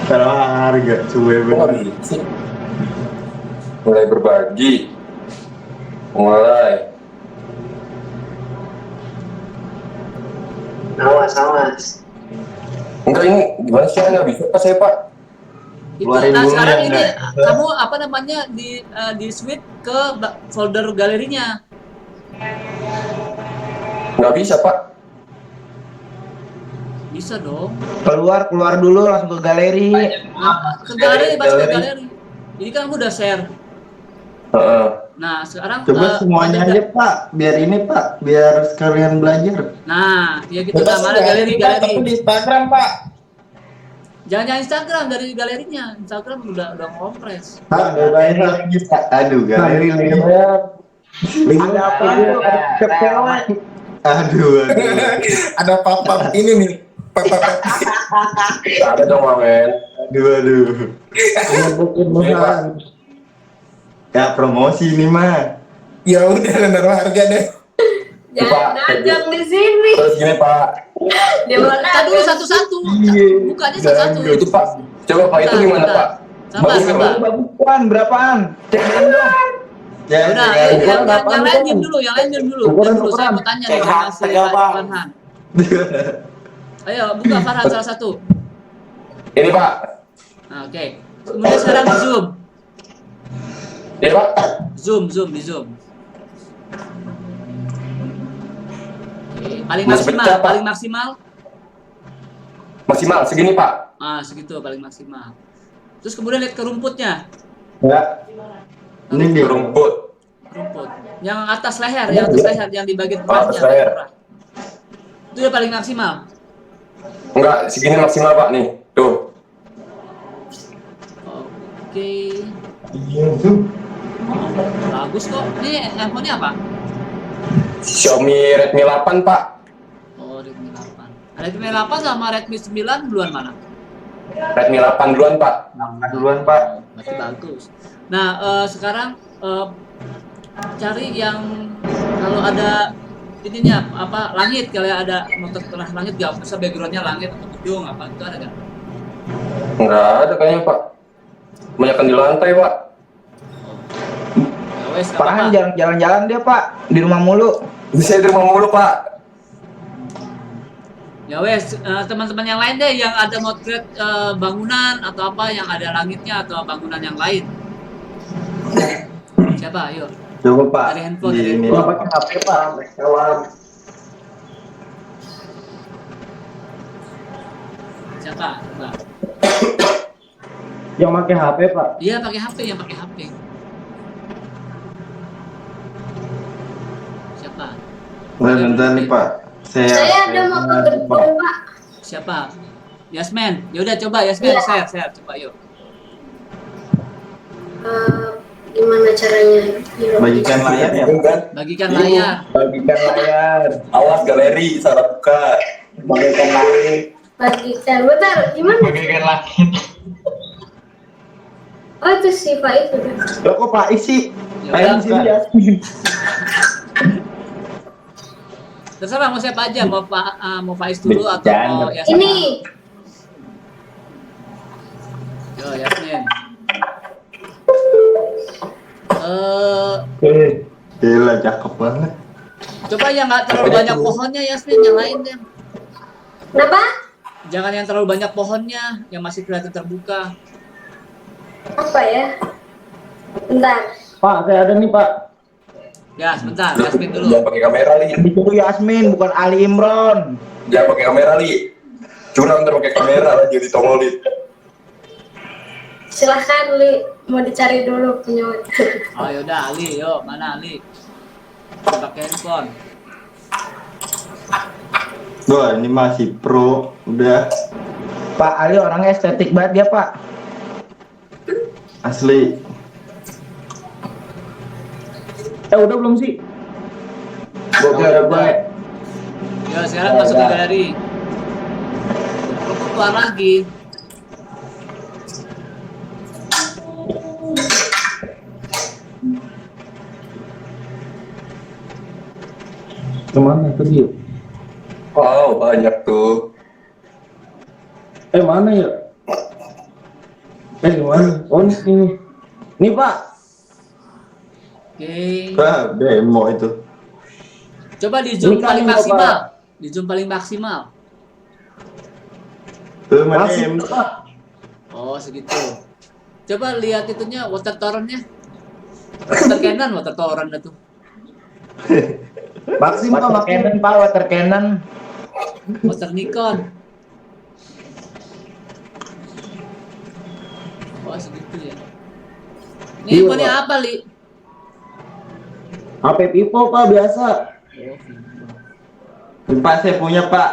Taruh harga, cuy Oh, bener. gitu sih. Mulai berbagi. Mulai. Awas. Enggak, ini gimana sih? Nggak bisa Pak, saya, Pak. Itu. Keluarin Nah dulu sekarang yang ini enggak. kamu apa namanya di switch ke folder galerinya. Nggak bisa, Pak. Bisa dong. Keluar dulu langsung ke galeri. Nah, ke galeri, pas ke galeri. Ini kan kamu udah share. Heeh. Nah sekarang Coba semuanya ada- aja, Pak. Biar ini, Pak. Biar sekalian belajar. Nah, ya gitu. Bebas Nah, mana juga, galeri Pak, tapi galeri. di Instagram Pak. Jangan Instagram, dari galerinya. Instagram udah ngompres. Pak, galeri lagi, Pak. Aduh, galeri lagi. Ada apa tuh? Cewek. Aduh. Ada pop-up ini nih. Pop-up. Ada dong, Wamen. Aduh. Nyebutin bahan. Ya, promosi ini mah. Ya udah naruh harga deh. Jangan Pak, dagang di sini. Terus gini, Pak. Dia mau Kita dulu dagang. satu-satu. Iya. Bukanya satu-satu. Itu, Pak. Coba, Pak, itu gimana, Bentar. Pak? Sabar, Bagus, sabar. Pak. Bagusan berapaan? Cek dong. Ya, Udah, cek yang berapaan, lain Bang? diem dulu, Ukuran, Saya mau tanya nih Cek sama si harga, Bang. Farhan. Ayo, buka Farhan salah satu. Ini, Pak. Nah, oke. Kemudian sekarang di zoom. Ini, Pak. Di zoom. Oke, paling Mas maksimal, pecah, Pak. paling maksimal. Maksimal segini, Pak. Segitu paling maksimal. Terus kemudian lihat ke rumputnya. Ya. Ini dia. Rumput. Rumput. Yang atas leher, yang di bagian atas tengahnya. leher. Itu udah paling maksimal. Enggak, segini maksimal, Pak, nih. Tuh. Oke. Iya, tuh. Bagus kok. Ini handphonenya apa? Xiaomi Redmi 8, Pak. Oh, Redmi 8. Redmi 8 sama Redmi 9 duluan mana? Redmi 8 duluan, Pak. Duluan, Pak. Berarti bagus. Nah, sekarang cari yang kalau ada ininya apa langit, kalau ada motor tengah langit nggak usah backgroundnya langit atau ujung apa itu ada nggak? Enggak ada kayaknya, Pak. Banyakan di lantai, Pak. Ya wes, nggak Farhan apa-apa. jangan jalan-jalan dia, Pak. Di rumah mulu. Bisa terima mulu, Pak. Ya wes, teman-teman yang lain deh yang ada motret bangunan atau apa yang ada langitnya atau bangunan yang lain. Siapa? Ayo. Coba, Pak. Dari handphone, Di dari ini. handphone. Pakai HP Pak. Siapa? Coba. Yang pakai HP Pak. Iya pakai HP, yang pakai HP. Siapa? Bentar nih, Pak. Saya ada motor gede, Pak. Siapa? Yasmin. Ya udah coba Yasmin Iya. share coba yuk. Gimana caranya? Bagikan layar ya, Pak. Kan? Bagikan layar. Bagikan layar. Awas galeri, salah buka. Bagikan langit. Bagikan. Bentar, gimana? Bagikan langit. Oh, itu si Pak itu. Lo kok Pak isi? Ya Ayo udah, di sini Pak. ya. Terserah mau siapa aja, mau Faiz dulu atau mau Bercanda. Yasmin. Ini. Yo, Yasmin. Gila, cakep banget. Coba yang nggak terlalu banyak pohonnya, Yasmin, yang lain deh. Kenapa? Jangan yang terlalu banyak pohonnya, yang masih kelihatan terbuka. Apa ya? Bentar. Pak, saya ada nih Pak. Ya, sebentar, Yasmin dulu. Jangan pakai kamera li. Itu Yasmin, bukan Ali Imron. Jangan pakai kamera li. Curang ntar pakai kamera lagi ditongolin. Silahkan Li, mau dicari dulu punya. Oh yaudah, Ali, yuk, mana Ali? Pakai handphone. Wah, ini masih pro, udah. Pak Ali orangnya estetik banget dia, Pak. Asli. Udah belum sih? Gue. Yo, sekarang masuk ke galeri. Keluar lagi. Kemana tadi? Wow, banyak tuh. Mana ya? Gimana? Oh ini. Nih Pak. Oke. Wah, demo itu. Coba di zoom Ini kan paling ini, maksimal. Bapak. Di zoom paling maksimal. Tuh, Masih mana Pak. Oh, segitu. Coba lihat itunya, water torrent-nya. Water cannon, water torrent itu. Maksimal water cannon, Pak, water cannon. Water Nikon. Oh, segitu ya. Ini Iya, handphonenya Pak. apa, Li? HP Vivo Pak biasa. Oh, Vivo. Pak, saya punya, Pak.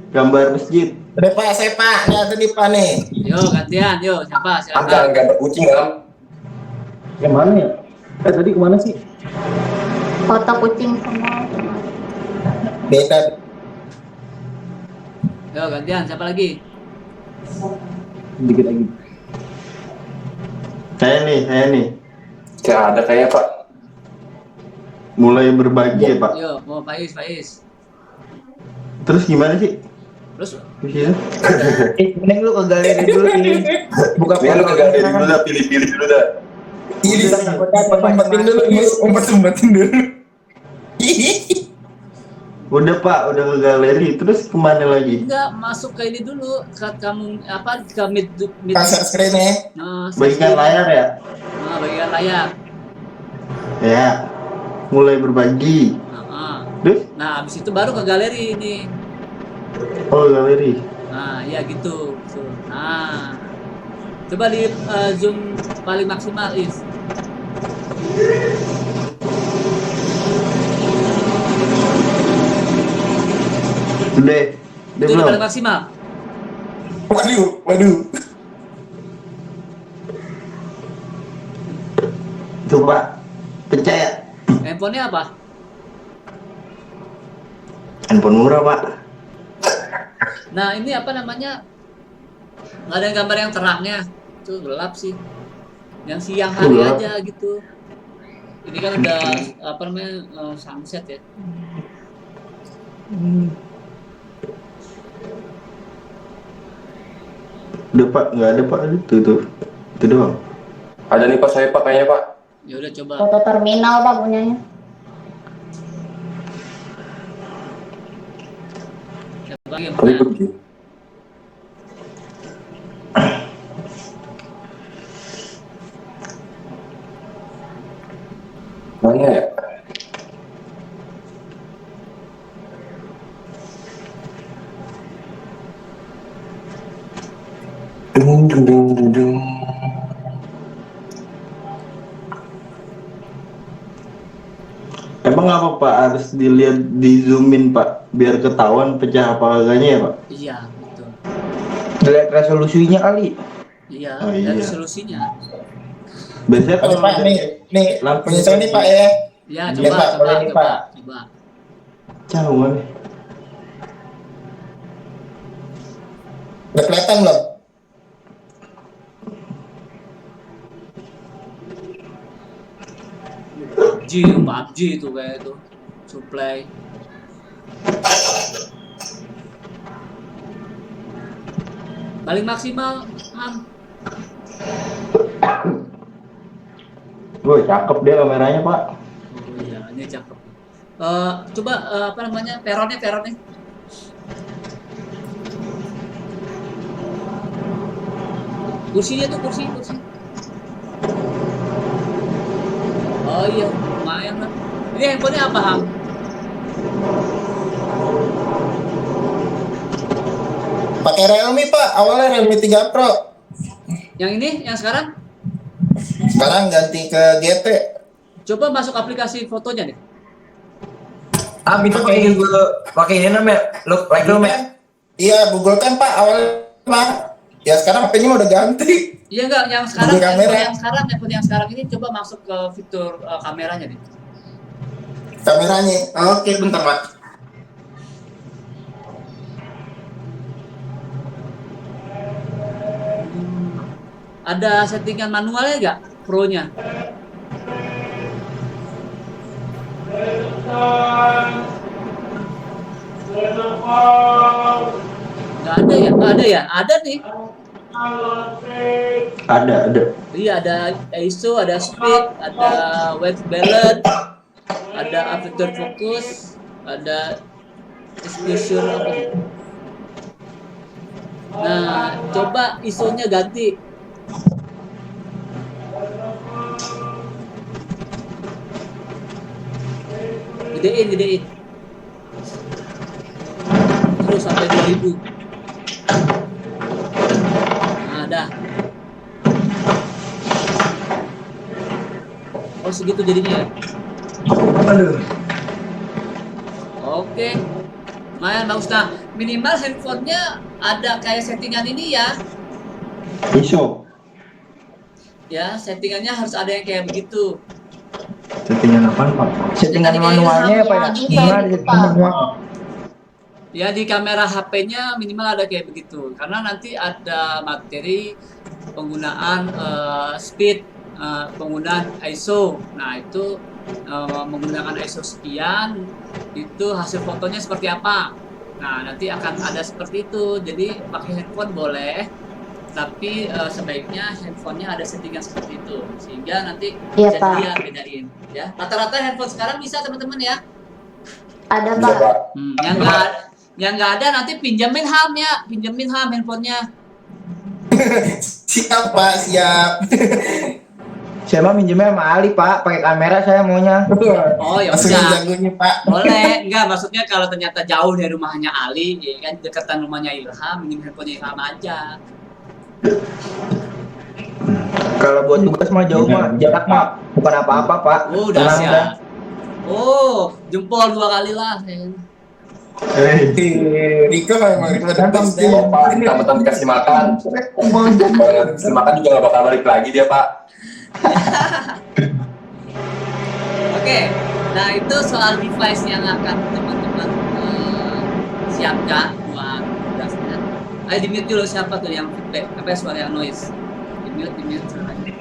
Gambar masjid. Udah Pak, saya Pak. Ini ada nih Pak nih. Yo, gantian, yo, siapa? Jangan Silakan. gambar kucing kan? Yang mana ya? Tadi kemana sih? Foto kucing semua. Beda. Yo, gantian, siapa lagi? Dikit lagi. Saya nih. Gak ada kayaknya Pak. Mulai berbagi ya, Pak. Yo, mau Faiz. Terus gimana sih? Terus Di sini? Mending lu ke galeri dulu ini. Buka Ini lu ke galeri dulu dah, pilih-pilih dulu dah. Ini umpetin dulu, umpetin dulu. Udah, Pak, udah ke galeri. Terus kemana lagi? enggak masuk ke ini dulu, ke kamu apa ke mid Pasar screen ya. Bagikan layar ya? Nah, bagian layar. Ya. Mulai berbagi. Terus? Nah, habis itu baru ke galeri ini. Oh, galeri. Nah, ya gitu. Tuh. Nah. Coba di zoom paling maksimal, Is. Udah. Udah Itu belum? paling maksimal. Waduh. Tuh, Pak. Percaya. Handphonenya apa? Handphone murah, Pak. Nah, ini apa namanya? Nggak ada gambar yang terangnya. Itu gelap sih. Yang siang hari Gelap. aja gitu. Ini kan udah apa namanya sunset ya. Udah, Pak. Nggak ada, Pak. Tuh. Itu doang. Ada nih Pak, saya Pak kayaknya Pak. Ya udah coba. Foto terminal Pak punyanya. Siapa lagi yang Tapi punya? begini. Mana ya? Dung. Emang apa, Pak? Harus dilihat di zoomin, Pak, biar ketahuan pecah apa kagaknya ya, Pak? Iya, betul. Dilihat resolusinya kali. Iya, Oh, dan iya. solusinya. Biasanya Oke kalau Pak, nih lampu punya saya nih Pak ya. Ya, Iya, coba, Pak, coba, boleh nih, coba, Pak. coba. jauh kan? Udah kelihatan belum? PUBG itu kayak itu. Supply. Paling maksimal Ham. Woi, cakep dia kameranya, Pak. Oh iya, ini cakep. Coba apa namanya? Peronnya. Kursinya tuh kursi. Oh iya, lumayan lah. Ini handphonenya apa, Ham? Pakai Realme Pak, awalnya Realme 3 Pro. Yang ini, yang sekarang? Sekarang ganti ke GT. Coba masuk aplikasi fotonya deh. Itu pakai ini namanya Lightroom ya? Iya, Google kan Pak awalnya Pak. Ya sekarang HP-nya udah ganti. Iya enggak, yang sekarang, Google kamera. handphone yang sekarang ini coba masuk ke fitur kameranya deh. Kameranya. Oke, bentar Pak. Ada settingan manualnya nggak? Pro-nya? Nggak ada ya? Nggak ada ya? Ada nih. Ada. Iya, ada ISO, ada speed, ada white balance, ada aperture focus, ada exposure apa nih? Nah, coba ISO-nya ganti. Gedein. Terus sampai 2000. Nah, dah. Oh, segitu jadinya ya. Aduh. Oke. Lumayan bagus. Nah, minimal handphonenya ada kayak settingan ini ya. ISO. Ya, settingannya harus ada yang kayak begitu. Settingan apaan, Pak? Settingan Kayak manualnya Ilham apa ya? yang Gimana di settingan manual? Ya, di kamera HP-nya minimal ada kayak begitu. Karena nanti ada materi penggunaan speed, penggunaan ISO. Nah, itu menggunakan ISO sekian, itu hasil fotonya seperti apa. Nah, nanti akan ada seperti itu. Jadi, pakai handphone boleh, tapi sebaiknya handphonenya ada settingan seperti itu. Sehingga nanti Iya, bisa Pak. dilihat, bedain. Ya, rata-rata handphone sekarang bisa, teman-teman ya. Ada Bisa, Pak. Pak. Yang nggak ada nanti pinjemin handphonenya. Siap Pak, siap. Saya mah minjemnya sama Ali Pak, pakai kamera saya maunya. Oh ya Langsung udah, jagonya Pak. boleh. Enggak, maksudnya kalau ternyata jauh dari rumahnya Ali, ya kan dekatan rumahnya Ilham, minjem handphonenya Ilham aja. Kalau buat tugas mah jauh mah, jarak mah bukan apa-apa Pak. Oh, udah Tenang, siap. Oh, jempol 2 kali lah. Ya kan? Riko memang Riko ada Gampang, pasti. Oh, Pak, mentang-mentang dikasih makan. Kalau dikasih makan juga nggak bakal balik lagi dia, Pak. Oke, nah itu soal device yang akan teman-teman siapkan buat tugasnya. Ayo di mute dulu siapa tuh yang feedback, apa ya, suara yang noise. Di mute suaranya.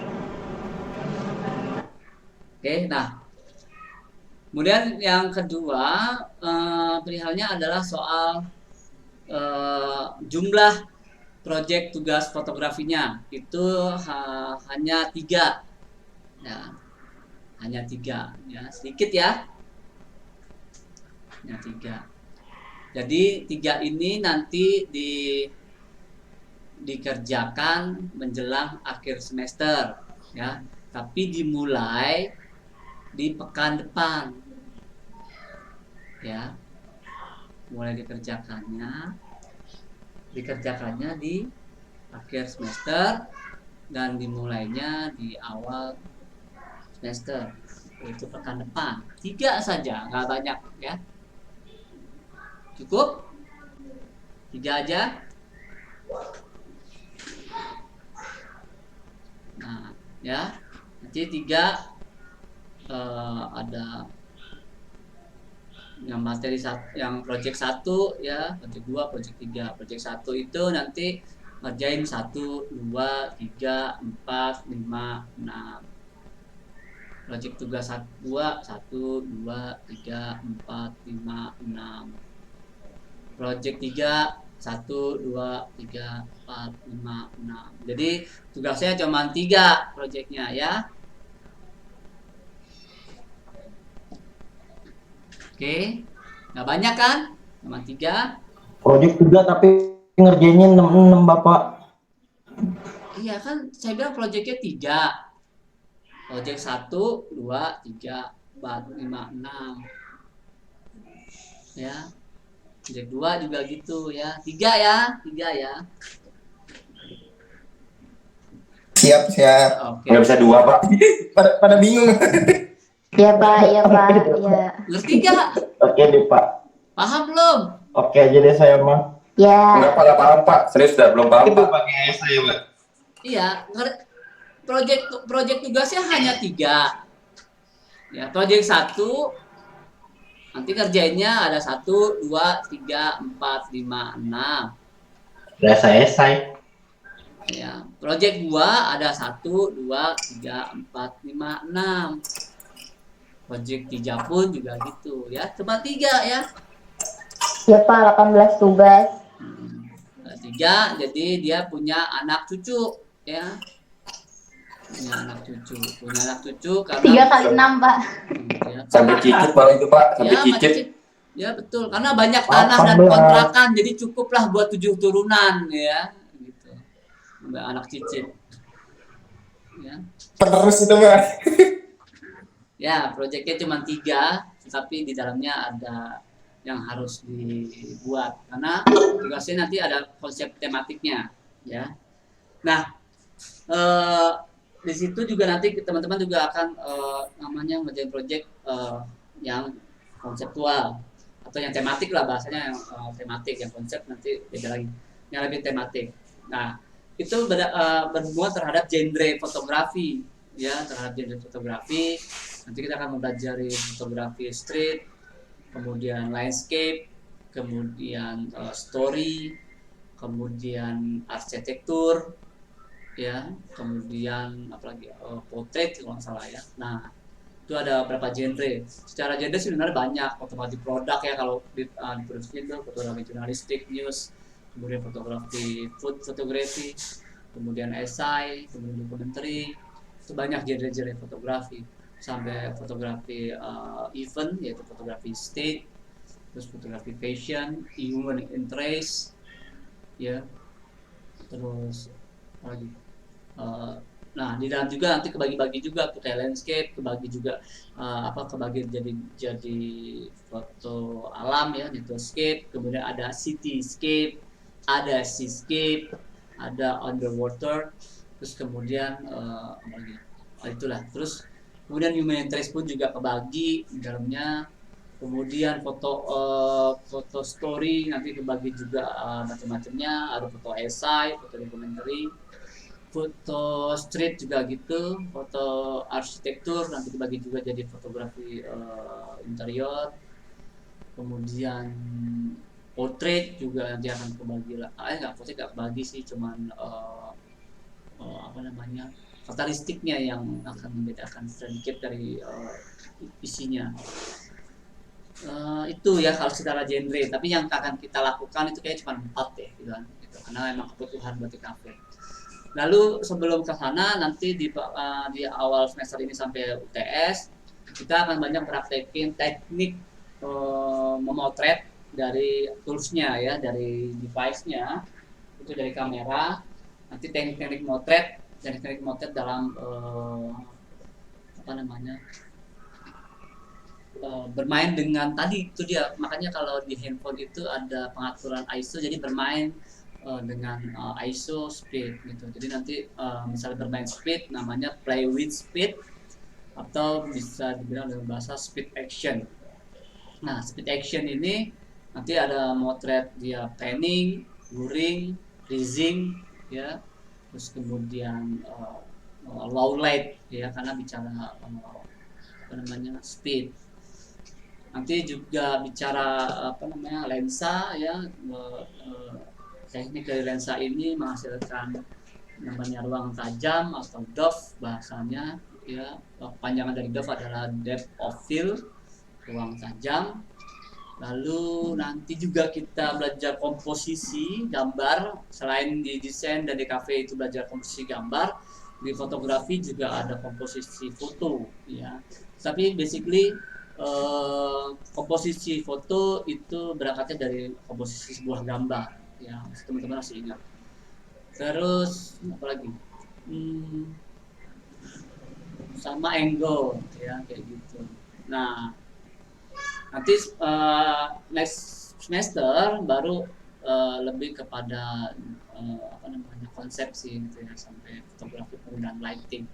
Oke, nah kemudian yang kedua perihalnya adalah soal jumlah proyek tugas fotografinya itu hanya 3 ya, hanya 3 ya, sedikit ya, hanya 3. Jadi 3 ini nanti dikerjakan menjelang akhir semester ya, tapi dimulai di pekan depan ya, mulai dikerjakannya di akhir semester dan dimulainya di awal semester, itu pekan depan. 3 saja, nggak banyak ya, cukup 3 aja. Nah ya, nanti 3 ada yang materi yang project 1 ya, project 2, project 3. Project 1 itu nanti ngerjain 1, 2, 3, 4, 5, 6. Project tugas 2, 1, 2, 3, 4, 5, 6. Project 3 1, 2, 3, 4, 5, 6. Jadi tugasnya cuma 3 proyeknya ya. Oke, nggak banyak kan? Cuma 3. Proyek 3 tapi ngerjainnya 6 Bapak. Iya kan, saya bilang proyeknya 3. Proyek 1, 2, 3, 4, 5, 6. Ya. Proyek 2 juga gitu ya. 3 ya, 3 ya. Siap. Oke. Nggak bisa 2 Pak. Pada bingung. Iya Pak, iya Pak, iya. Ngerti nggak? Oke deh Pak. Paham belum? Oke aja deh saya mah. Ya, Nggak paham Pak. Serius dah belum paham Pak. pakai saya, Pak. Iya, proyek tugasnya hanya 3. Ya, proyek 1 nanti kerjainnya ada 1, 2, 3, 4, 5, 6. Udah selesai. Ya, proyek 2 ada 1, 2, 3, 4, 5, 6. Proyek 3 pun juga gitu ya. Cuma 3 ya. iya Pak, 18 tugas. 3, jadi dia punya anak cucu ya. Punya anak cucu karena 3 kali 6 Pak. ya, Sampai cicit Pak itu Pak. Sampai ya, cicit. ya betul, karena banyak tanah dan 18. kontrakan, jadi cukuplah buat 7 turunan ya, gitu. Sampai anak cicit. Ya, Penerus itu Pak. ya proyeknya cuma 3, tetapi di dalamnya ada yang harus dibuat karena tugasnya nanti ada konsep tematiknya ya. Nah, di situ juga nanti teman-teman juga akan namanya ngerjain proyek yang konseptual atau yang tematik lah bahasanya, yang tematik, yang konsep nanti beda lagi, yang lebih tematik. Nah, itu berhubungan terhadap genre fotografi ya, terhadap genre fotografi. Nanti kita akan mempelajari fotografi street, kemudian landscape, kemudian story, kemudian arsitektur, ya, kemudian apalagi potret kalau nggak salah ya. Nah, itu ada beberapa genre. Secara genre sebenarnya banyak, fotografi produk ya kalau di produksi itu fotografi jurnalistik, news, kemudian fotografi food photography, kemudian esai, kemudian dokumenter, itu banyak genre-genre fotografi. Sampai fotografi event yaitu fotografi state, terus fotografi fashion, human interest, ya, terus apa lagi? Nah, di dalam juga nanti kebagi-bagi juga kayak landscape, kebagi juga kebagi jadi foto alam ya, landscape, kemudian ada cityscape, ada seascape, ada underwater, terus kemudian apa lagi? Itulah, terus kemudian human interest pun juga kebagi di dalamnya. Kemudian foto story nanti kebagi juga macam-macamnya, ada foto esai, foto dokumenter, foto street juga gitu, foto arsitektur nanti dibagi juga jadi fotografi interior, kemudian portrait juga nanti akan kebagi lah. Portrait nggak kebagi sih, cuman apa namanya, karakteristiknya yang akan membedakan sedikit dari isinya. Itu ya kalau secara genre, tapi yang akan kita lakukan itu kayak cuma 4 ya gitu kan, gitu. Karena memang kebutuhan buat di kafe. Lalu sebelum ke sana nanti di awal semester ini sampai UTS kita akan banyak praktekin teknik memotret dari toolsnya ya, dari device-nya, itu dari kamera. Nanti teknik-teknik motret dalam apa namanya, bermain dengan tadi itu dia, makanya kalau di handphone itu ada pengaturan ISO, jadi bermain dengan ISO speed gitu. Jadi nanti misalnya bermain speed namanya play with speed, atau bisa dibilang dengan bahasa speed action. Nah, speed action ini nanti ada motret dia panning, blurring, freezing ya, terus kemudian low light ya, karena bicara apa namanya speed. Nanti juga bicara apa namanya lensa ya, teknik dari lensa ini menghasilkan namanya ruang tajam atau depth bahasanya ya. Kepanjangan dari depth adalah depth of field, ruang tajam. Lalu nanti juga kita belajar komposisi gambar, selain di desain dan DKV itu belajar komposisi gambar, di fotografi juga ada komposisi foto ya. Tapi basically komposisi foto itu berangkatnya dari komposisi sebuah gambar ya, teman-teman harus ingat. Terus apa lagi? Sama angle ya kayak gitu. Nah, nanti next semester baru lebih kepada konsepsi gitu ya, sampai fotografi penggunaan lighting.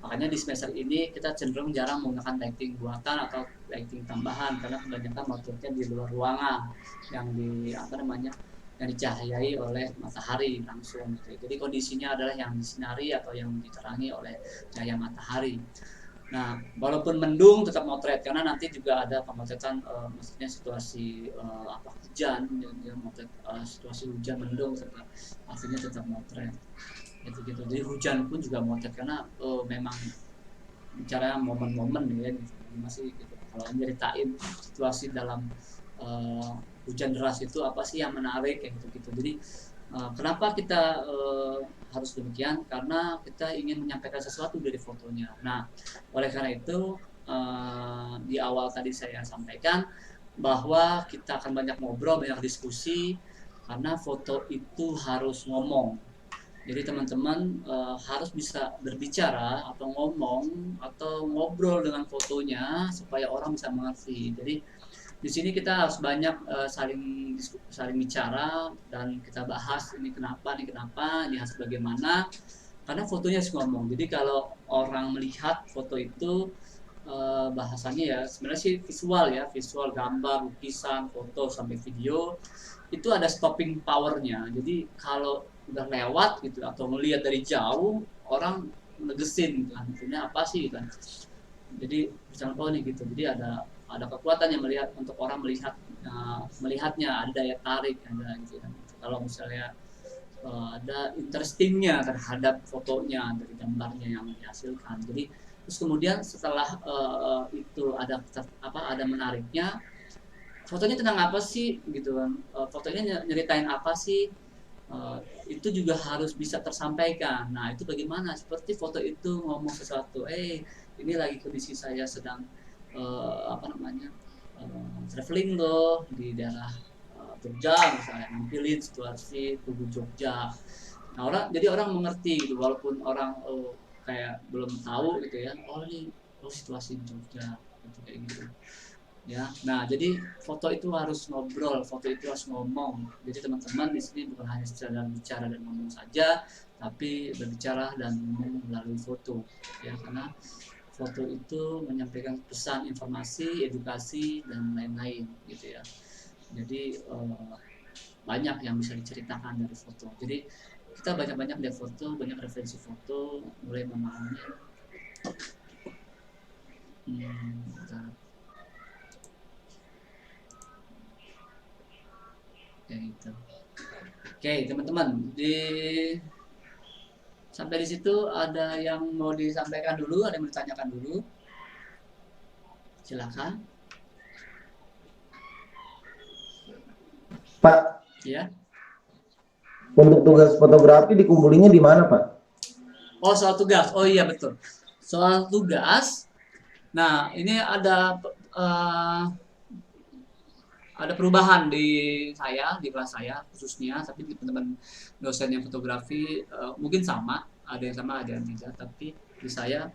Makanya di semester ini kita cenderung jarang menggunakan lighting buatan atau lighting tambahan, karena kebanyakan motretnya di luar ruangan yang yang dicahayai oleh matahari langsung gitu. Jadi kondisinya adalah yang disinari atau yang diterangi oleh cahaya matahari. Nah, walaupun mendung tetap motret, karena nanti juga ada pemotretan maksudnya situasi hujan, ya, motret situasi hujan mendung tetap artinya tetap motret. Gitu. Jadi hujan pun juga motret, karena memang bicara momen-momen ya gitu. Masih gitu. Kalau nyeritain situasi dalam hujan deras itu apa sih yang menarik kayak gitu. Jadi kenapa kita harus demikian? Karena kita ingin menyampaikan sesuatu dari fotonya. Nah, oleh karena itu di awal tadi saya sampaikan bahwa kita akan banyak ngobrol, banyak diskusi, karena foto itu harus ngomong. Jadi teman-teman harus bisa berbicara atau ngomong atau ngobrol dengan fotonya supaya orang bisa mengerti. Jadi di sini kita harus banyak saling bicara dan kita bahas ini kenapa, ini harus bagaimana, karena fotonya harus ngomong. Jadi kalau orang melihat foto itu bahasanya ya sebenarnya sih visual gambar, lukisan, foto sampai video itu ada stopping powernya. Jadi kalau udah lewat gitu atau melihat dari jauh, orang negesin kan, maksudnya apa sih kan. Jadi misalnya nih gitu. Jadi ada kekuatan yang melihat untuk orang melihatnya, ada daya tarik, ada gitu kan. Kalau misalnya ada interestingnya terhadap fotonya dari gambarnya yang dihasilkan. Jadi terus kemudian setelah itu ada menariknya, fotonya tentang apa sih gitu kan, fotonya nyeritain apa sih, itu juga harus bisa tersampaikan. Nah itu bagaimana, seperti foto itu ngomong sesuatu, ini lagi kondisi saya sedang traveling loh di daerah Jogja misalnya, nampilin situasi tubuh Jogja. Nah jadi orang mengerti gitu, walaupun orang kayak belum tahu gitu ya, ini situasi di Jogja gitu, kayak gitu ya. Nah jadi foto itu harus ngobrol, foto itu harus ngomong. Jadi teman-teman di sini bukan hanya sekedar bicara dan ngomong saja, tapi berbicara dan ngomong melalui foto ya, karena foto itu menyampaikan pesan, informasi, edukasi dan lain-lain gitu ya. Jadi banyak yang bisa diceritakan dari foto. Jadi kita banyak-banyak lihat foto, banyak referensi foto, mulai memahami kayak gitu. Oke teman-teman, sampai di situ ada yang mau disampaikan dulu, ada yang mau ditanyakan dulu, silakan. Pak, ya. Untuk tugas fotografi dikumpulinnya di mana, Pak? Oh, soal tugas. Oh iya betul. Soal tugas. Nah, ini ada perubahan di kelas saya khususnya, tapi di teman-teman dosen yang fotografi mungkin sama, ada yang sama, ada yang tidak, tapi di saya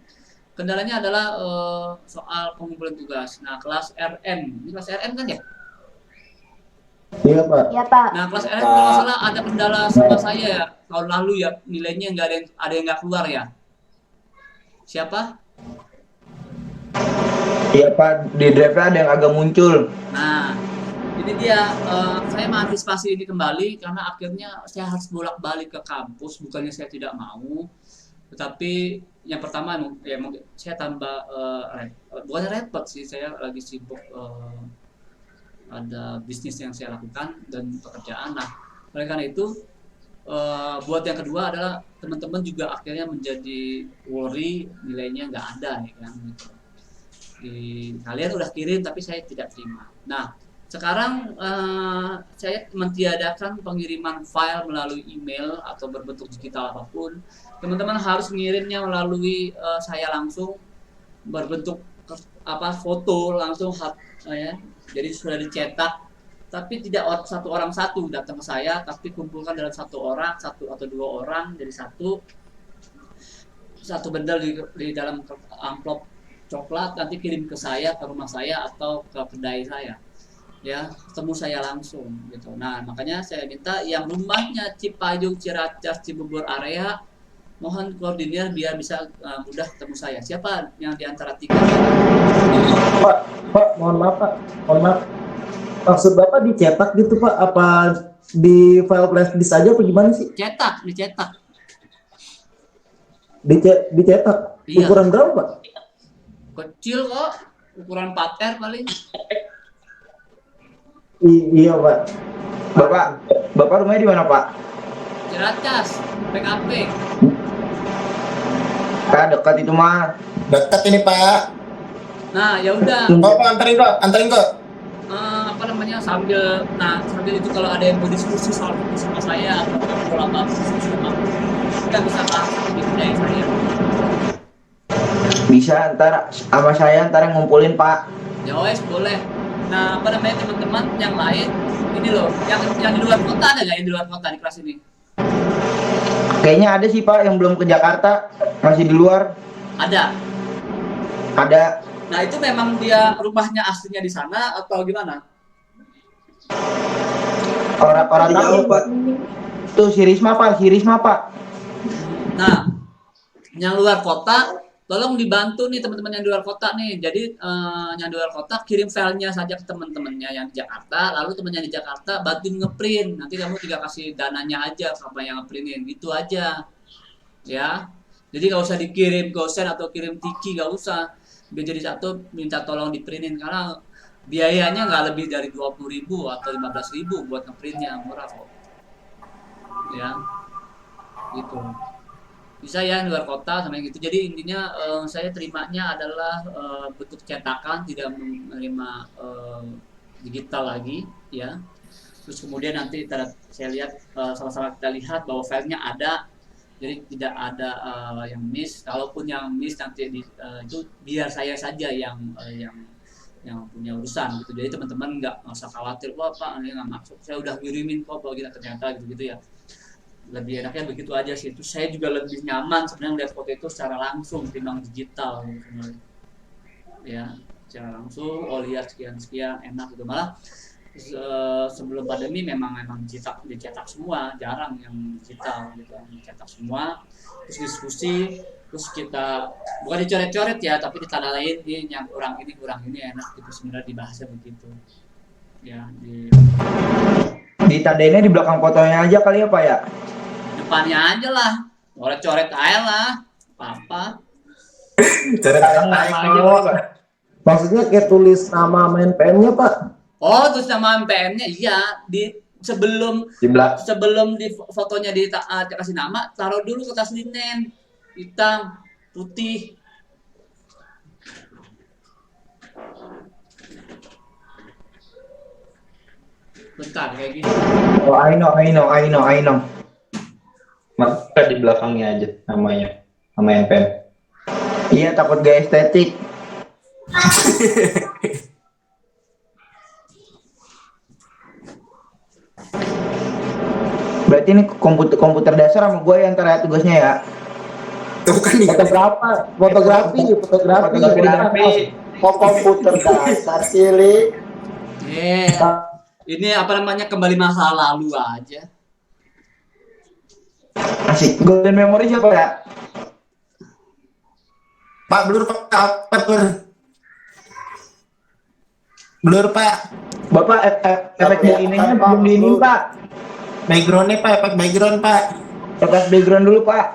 kendalanya adalah soal pengumpulan tugas. Nah, kelas RM, ini kelas RM kan ya? Iya Pak. Iya Pak. Nah, kelas RM kalau nggak salah ada kendala sama saya ya, tahun lalu ya, nilainya ada yang nggak keluar ya. Siapa? Iya Pak, di drive-nya ada yang agak muncul. Nah, ini dia, saya mengantisipasi ini kembali karena akhirnya saya harus bolak-balik ke kampus, bukannya saya tidak mau, tetapi yang pertama ya mungkin saya tambah bukannya repot sih, saya lagi sibuk ada bisnis yang saya lakukan dan pekerjaan. Nah, oleh karena itu buat yang kedua adalah teman-teman juga akhirnya menjadi worry nilainya nggak ada ya kan gitu. Kalian udah kirim tapi saya tidak terima. Nah, Sekarang saya mentiadakan pengiriman file melalui email atau berbentuk digital apapun. Teman-teman harus mengirimnya melalui saya langsung berbentuk foto langsung ya. Jadi sudah dicetak, tapi tidak satu orang satu datang ke saya, tapi kumpulkan dalam satu atau dua orang jadi satu bendel di dalam amplop coklat, nanti kirim ke saya, ke rumah saya atau ke kedai saya, ya, ketemu saya langsung gitu. Nah, makanya saya minta yang rumahnya Cipayung, Ciracas, Cibubur area, mohon koordinir biar bisa mudah ketemu saya. Siapa yang diantara tiga? Pak, mohon maaf. Maksud Bapak dicetak gitu Pak? Apa di file flash disk aja apa gimana sih? Dicetak. Dicetak. Iya. Ukuran berapa Pak? Kecil kok, ukuran 4R paling. Iya Pak. Bapak rumahnya di mana Pak? Ciracas, PKP. Dekat itu mah. Dekat ini Pak. Nah, ya udah. Oh, Pak, anterin kok. Sambil itu kalau ada yang mau diskusi soal itu sama saya atau ngobrol apa diskusi sama kita bisa langsung di kedai saya. Bisa ntar sama saya ntar ngumpulin Pak. Ya wes boleh. Nah, teman-teman yang lain ini loh, yang di luar kota ada nggak yang di luar kota di kelas ini? Kayaknya ada sih Pak yang belum ke Jakarta, masih di luar. Ada. Nah, itu memang dia rumahnya aslinya di sana atau gimana? Orang tahu Pak. Tuh si Risma Pak. Nah, yang luar kota, tolong dibantu nih teman-teman yang di luar kota nih. Jadi yang di luar kota kirim filenya saja ke teman-temannya yang di Jakarta, lalu temannya di Jakarta bantu ngeprint. Nanti kamu tinggal kasih dananya aja sama yang ngeprintin, gitu aja. Ya. Jadi nggak usah dikirim gosen atau kirim tiki, nggak usah. Biar jadi satu minta tolong diprintin karena biayanya nggak lebih dari 20.000 atau 15.000 buat ngeprintnya, murah kok. Ya. Gitu. Bisa ya di luar kota sama gitu. Jadi intinya saya terimanya adalah bentuk cetakan, tidak menerima digital lagi ya. Terus kemudian nanti saya lihat sama-sama kita lihat bahwa filenya ada, jadi tidak ada yang miss. Kalaupun yang miss nanti itu biar saya saja yang punya urusan gitu. Jadi teman-teman nggak usah khawatir, wah Pak ini nggak masuk, saya udah ngirimin kok kalau kita ternyata gitu ya. Lebih enaknya begitu aja sih. Itu saya juga lebih nyaman sebenarnya lihat foto itu secara langsung ketimbang digital gitu. Ya, secara langsung lihat sekian enak gitu. Malah sebelum pandemi memang dicetak semua, jarang yang digital gitu. Dicetak semua, terus diskusi, terus kita bukan dicoret-coret ya, tapi ditandai yang kurang ini enak gitu, sebenarnya dibahasnya begitu. Ya, Ditandainnya di belakang fotonya aja kali ya Pak ya? Depannya aja lah, coret-coret aja lah, apa-apa. Coret aja. Maksudnya kayak tulis nama main PM-nya Pak? Oh, terus nama MPM-nya iya sebelum di fotonya dikasih nama, taruh dulu kertas linen hitam putih. Bentar kayak gini. Oh, I know. Maka di belakangnya aja namanya, nama MPM. Iya, takut gak estetik. Berarti ini komputer dasar sama gue yang antara tugasnya ya. Itu kan Fotografi. Kok komputer dasar sih, Li? Ini apa namanya, kembali masa lalu aja. Asik. Golden memory siapa ya? Pak, blur Pak. Bapak efek ininya belum diinin Pak. Background-nya Pak, efek background Pak. Efek background dulu Pak.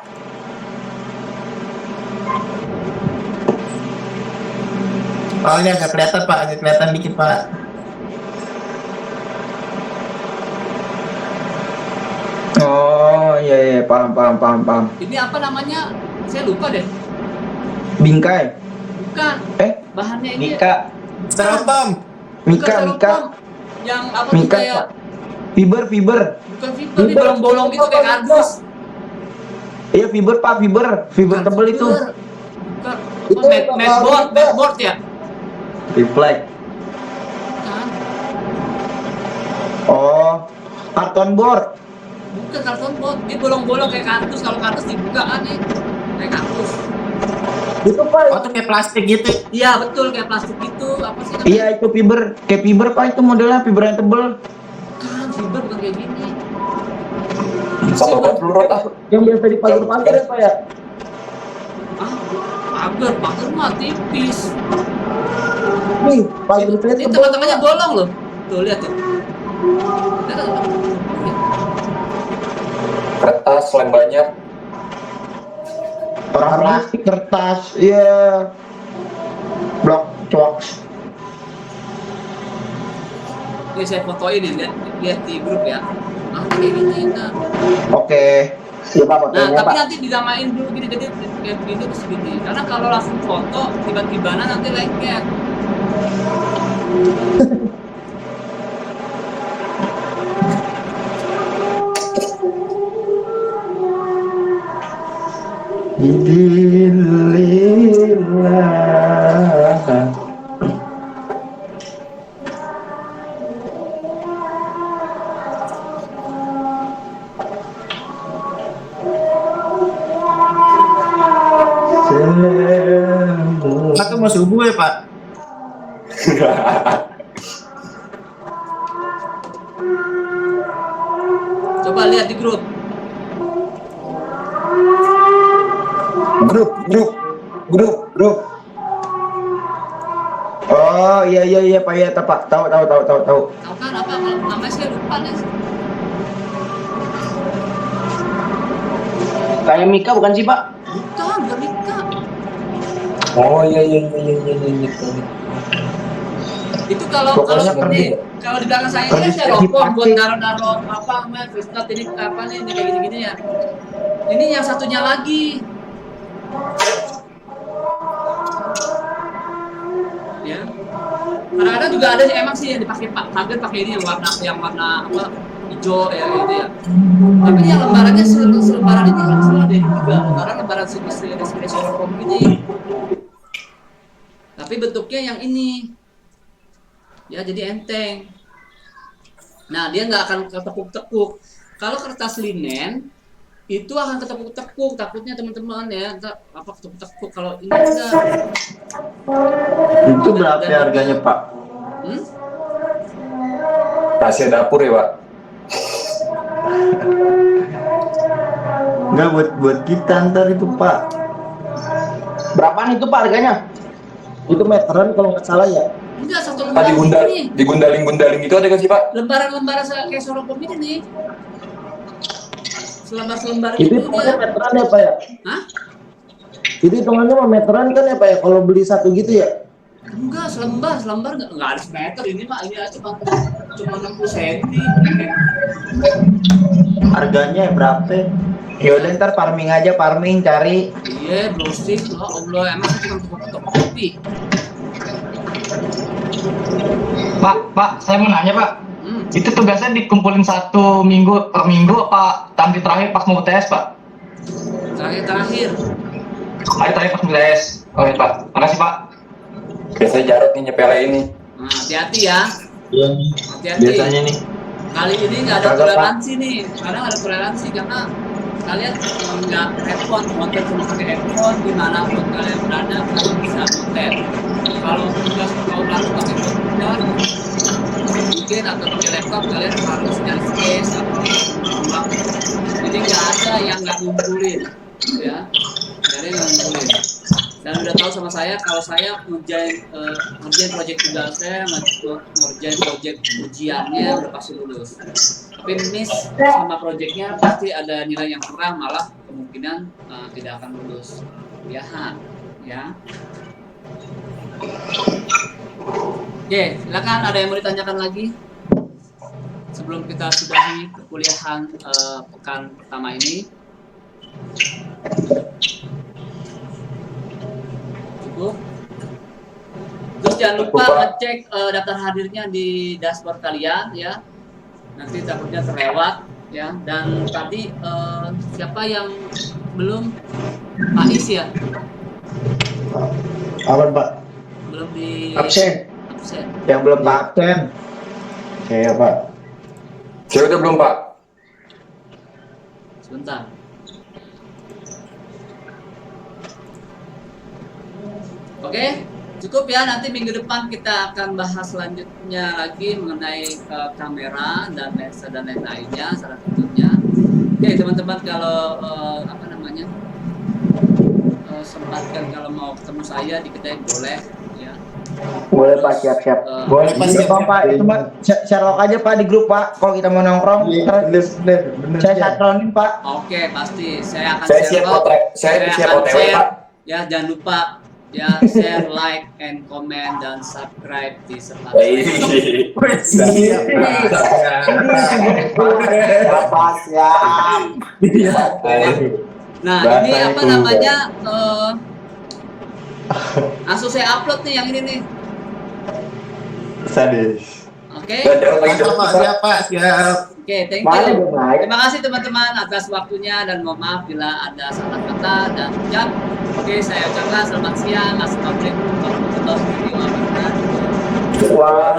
Oh, ini agak kelihatan dikit Pak. Oh iya, paham. Ini apa namanya? Saya lupa deh. Bingkai. Bukan. Bahannya ini. Mika. Styrofoam. Mika. Yang apa tuh Mika, kayak Pak. Fiber. bukan fiber, ini bolong-bolong gitu kayak kardus. Iya fiber Pak, fiber tebel itu. Bukan. Itu Matchboard ya? Reflect. Kan? Oh, karton board. Bukan karton board, dia bolong-bolong kayak kardus. Kalau kardus dibuka aneh, kayak kardus. Itu Pak. Oh, tuh kayak plastik gitu. Iya betul, kayak plastik gitu. Apa sih namanya? Iya itu fiber, kayak fiber Pak itu modelnya fiber yang tebel. Kan fiber bukan kayak gini. Satu buat pelurut ah. Yang biasa di pagar-pagar ya Pak ya. Pagar mah tipis. Nih, pagar Ini tebel. tengah-tengahnya bolong loh. Tuh lihat tuh. Lihat tuh. Kertas lem banyak. Orang plastik, kertas, iya. Blok, coaks. Ini saya fotoin nih, lihat di grup ya. Kayak gini. Nah, Oke. Iya Pak, nah fotonya tapi Pak. nanti disamain dulu gini-gini kayak begini terus gini. Karena kalau langsung foto tiba-tiba nanti lengket. Alhamdulillah. Pak tuh mau subuh ya Pak. Coba lihat di grup. Grup. Oh iya Pak ya Pak. Tahu. Tahu kan apa namanya saya lupa nih. Kayak Mika bukan sih Pak? Bukan Mika. Oh iya. Itu kalau Pokoknya ini kalau di belakang saya ini ada rokok buat naruh apa namanya kristal ini apa nih ini kayak gini-gini ya. Ini yang satunya lagi. Ya. Kadang-kadang juga ada sih emang sih yang dipakai pagar pakai ini yang warna apa hijau ya gitu ya. Tapi yang lembarannya selembaran ini kan salah deh juga. Lembaran deskripsi rokok gini. Tapi bentuknya yang ini. Ya jadi enteng. Nah dia nggak akan ketekuk-tekuk. Kalau kertas linen itu akan ketekuk-tekuk, takutnya teman-teman ya apa ketekuk-tekuk. Kalau ini enggak. Itu berapa harganya Pak? Rahasia dapur ya Pak. Enggak buat kita ntar itu Pak. Berapaan itu Pak harganya? Itu meteran kalau nggak salah ya. Enggak satu Pak lembaran ini. digundaling gitu ada kan sih Pak? Lembaran-lembaran kayak sorokop ini nih. Selembar-selembar Itu gitu hitungannya dia. meteran ya Pak ya. Hah? Itu hitungannya mah meteran kan ya Pak ya. Kalau beli satu gitu ya. Enggak, selembar enggak ada semeter ini Pak. Ini cuma 60 cm. Harganya berapa? Yaudah ntar farming cari. Iya, browsing. Oh Allah, emang cuma toko kopi. Pak, saya mau nanya Pak. Hmm. Itu tugasnya dikumpulin satu minggu per minggu apa nanti terakhir pas mau UTS Pak? Terakhir. Terakhir pas mau UTS. Oke Pak, makasih Pak. Biasanya Jarot nih nyepele ini. Nah, hati-hati ya. Iya. Hati-hati. Biasanya nih. Kali ini nggak ada Kagak, Pak. toleransi nih. Kadang ada toleransi karena kalian nggak headphone, konten cuma pakai headphone dimanapun kalian berada kalian bisa konten. Kalau tugas kolaborasi pakai komputer, mungkin atau pakai laptop kalian harus nyari space atau ruang. Jadi nggak ada yang nggak ngumpulin, ya. Jadi nggak ngumpulin. Dan udah tahu sama saya kalau saya ngerjain proyek tugas saya, ngerjain proyek ujiannya udah pasti lulus. Tapi miss sama proyeknya pasti ada nilai yang kurang, malah kemungkinan tidak akan lulus. Ya, Oke, silakan ada yang mau ditanyakan lagi sebelum kita sudahi perkuliahan pekan pertama ini. Cukup. Terus jangan lupa ngecek daftar hadirnya di dashboard kalian ya. Nanti takutnya terlewat ya. Dan tadi siapa yang belum? Pak Is ya? Apa Pak? Belum di Absen. absen. Yang belum Pak absen. Saya Pak. Saya udah belum, Pak. Sebentar. Oke, cukup ya. Nanti minggu depan kita akan bahas selanjutnya lagi mengenai kamera dan lensa dan lain-lainnya, salah satunya. Oke, teman-teman kalau apa namanya sempatkan kalau mau ketemu saya di kedai boleh ya. Boleh Pak, siap-siap. Boleh, Pak, Di siap-siap. Pak, itu Pak, share log aja Pak di grup Pak. Kalau kita mau nongkrong, terus Bener. saya satronin Pak. Oke, pasti saya akan Saya share siap kok. OTW. Saya siap akan OTW, share. Pak. Ya, jangan lupa ya share, like, and comment dan subscribe di Spotify. Siap. Apa siap? Nah, Bahasa ini apa itu, namanya? Langsung saya upload nih yang ini nih. Sadis. Oke. Siap, Pak. Siap, Pak. Siap. Oke, thank Mana you. belum naik? Terima kasih teman-teman atas waktunya dan mohon maaf bila ada salah kata dan ucap. Oke, saya ucapkan selamat siang. Assalamualaikum warahmatullahi wabarakatuh. Wah.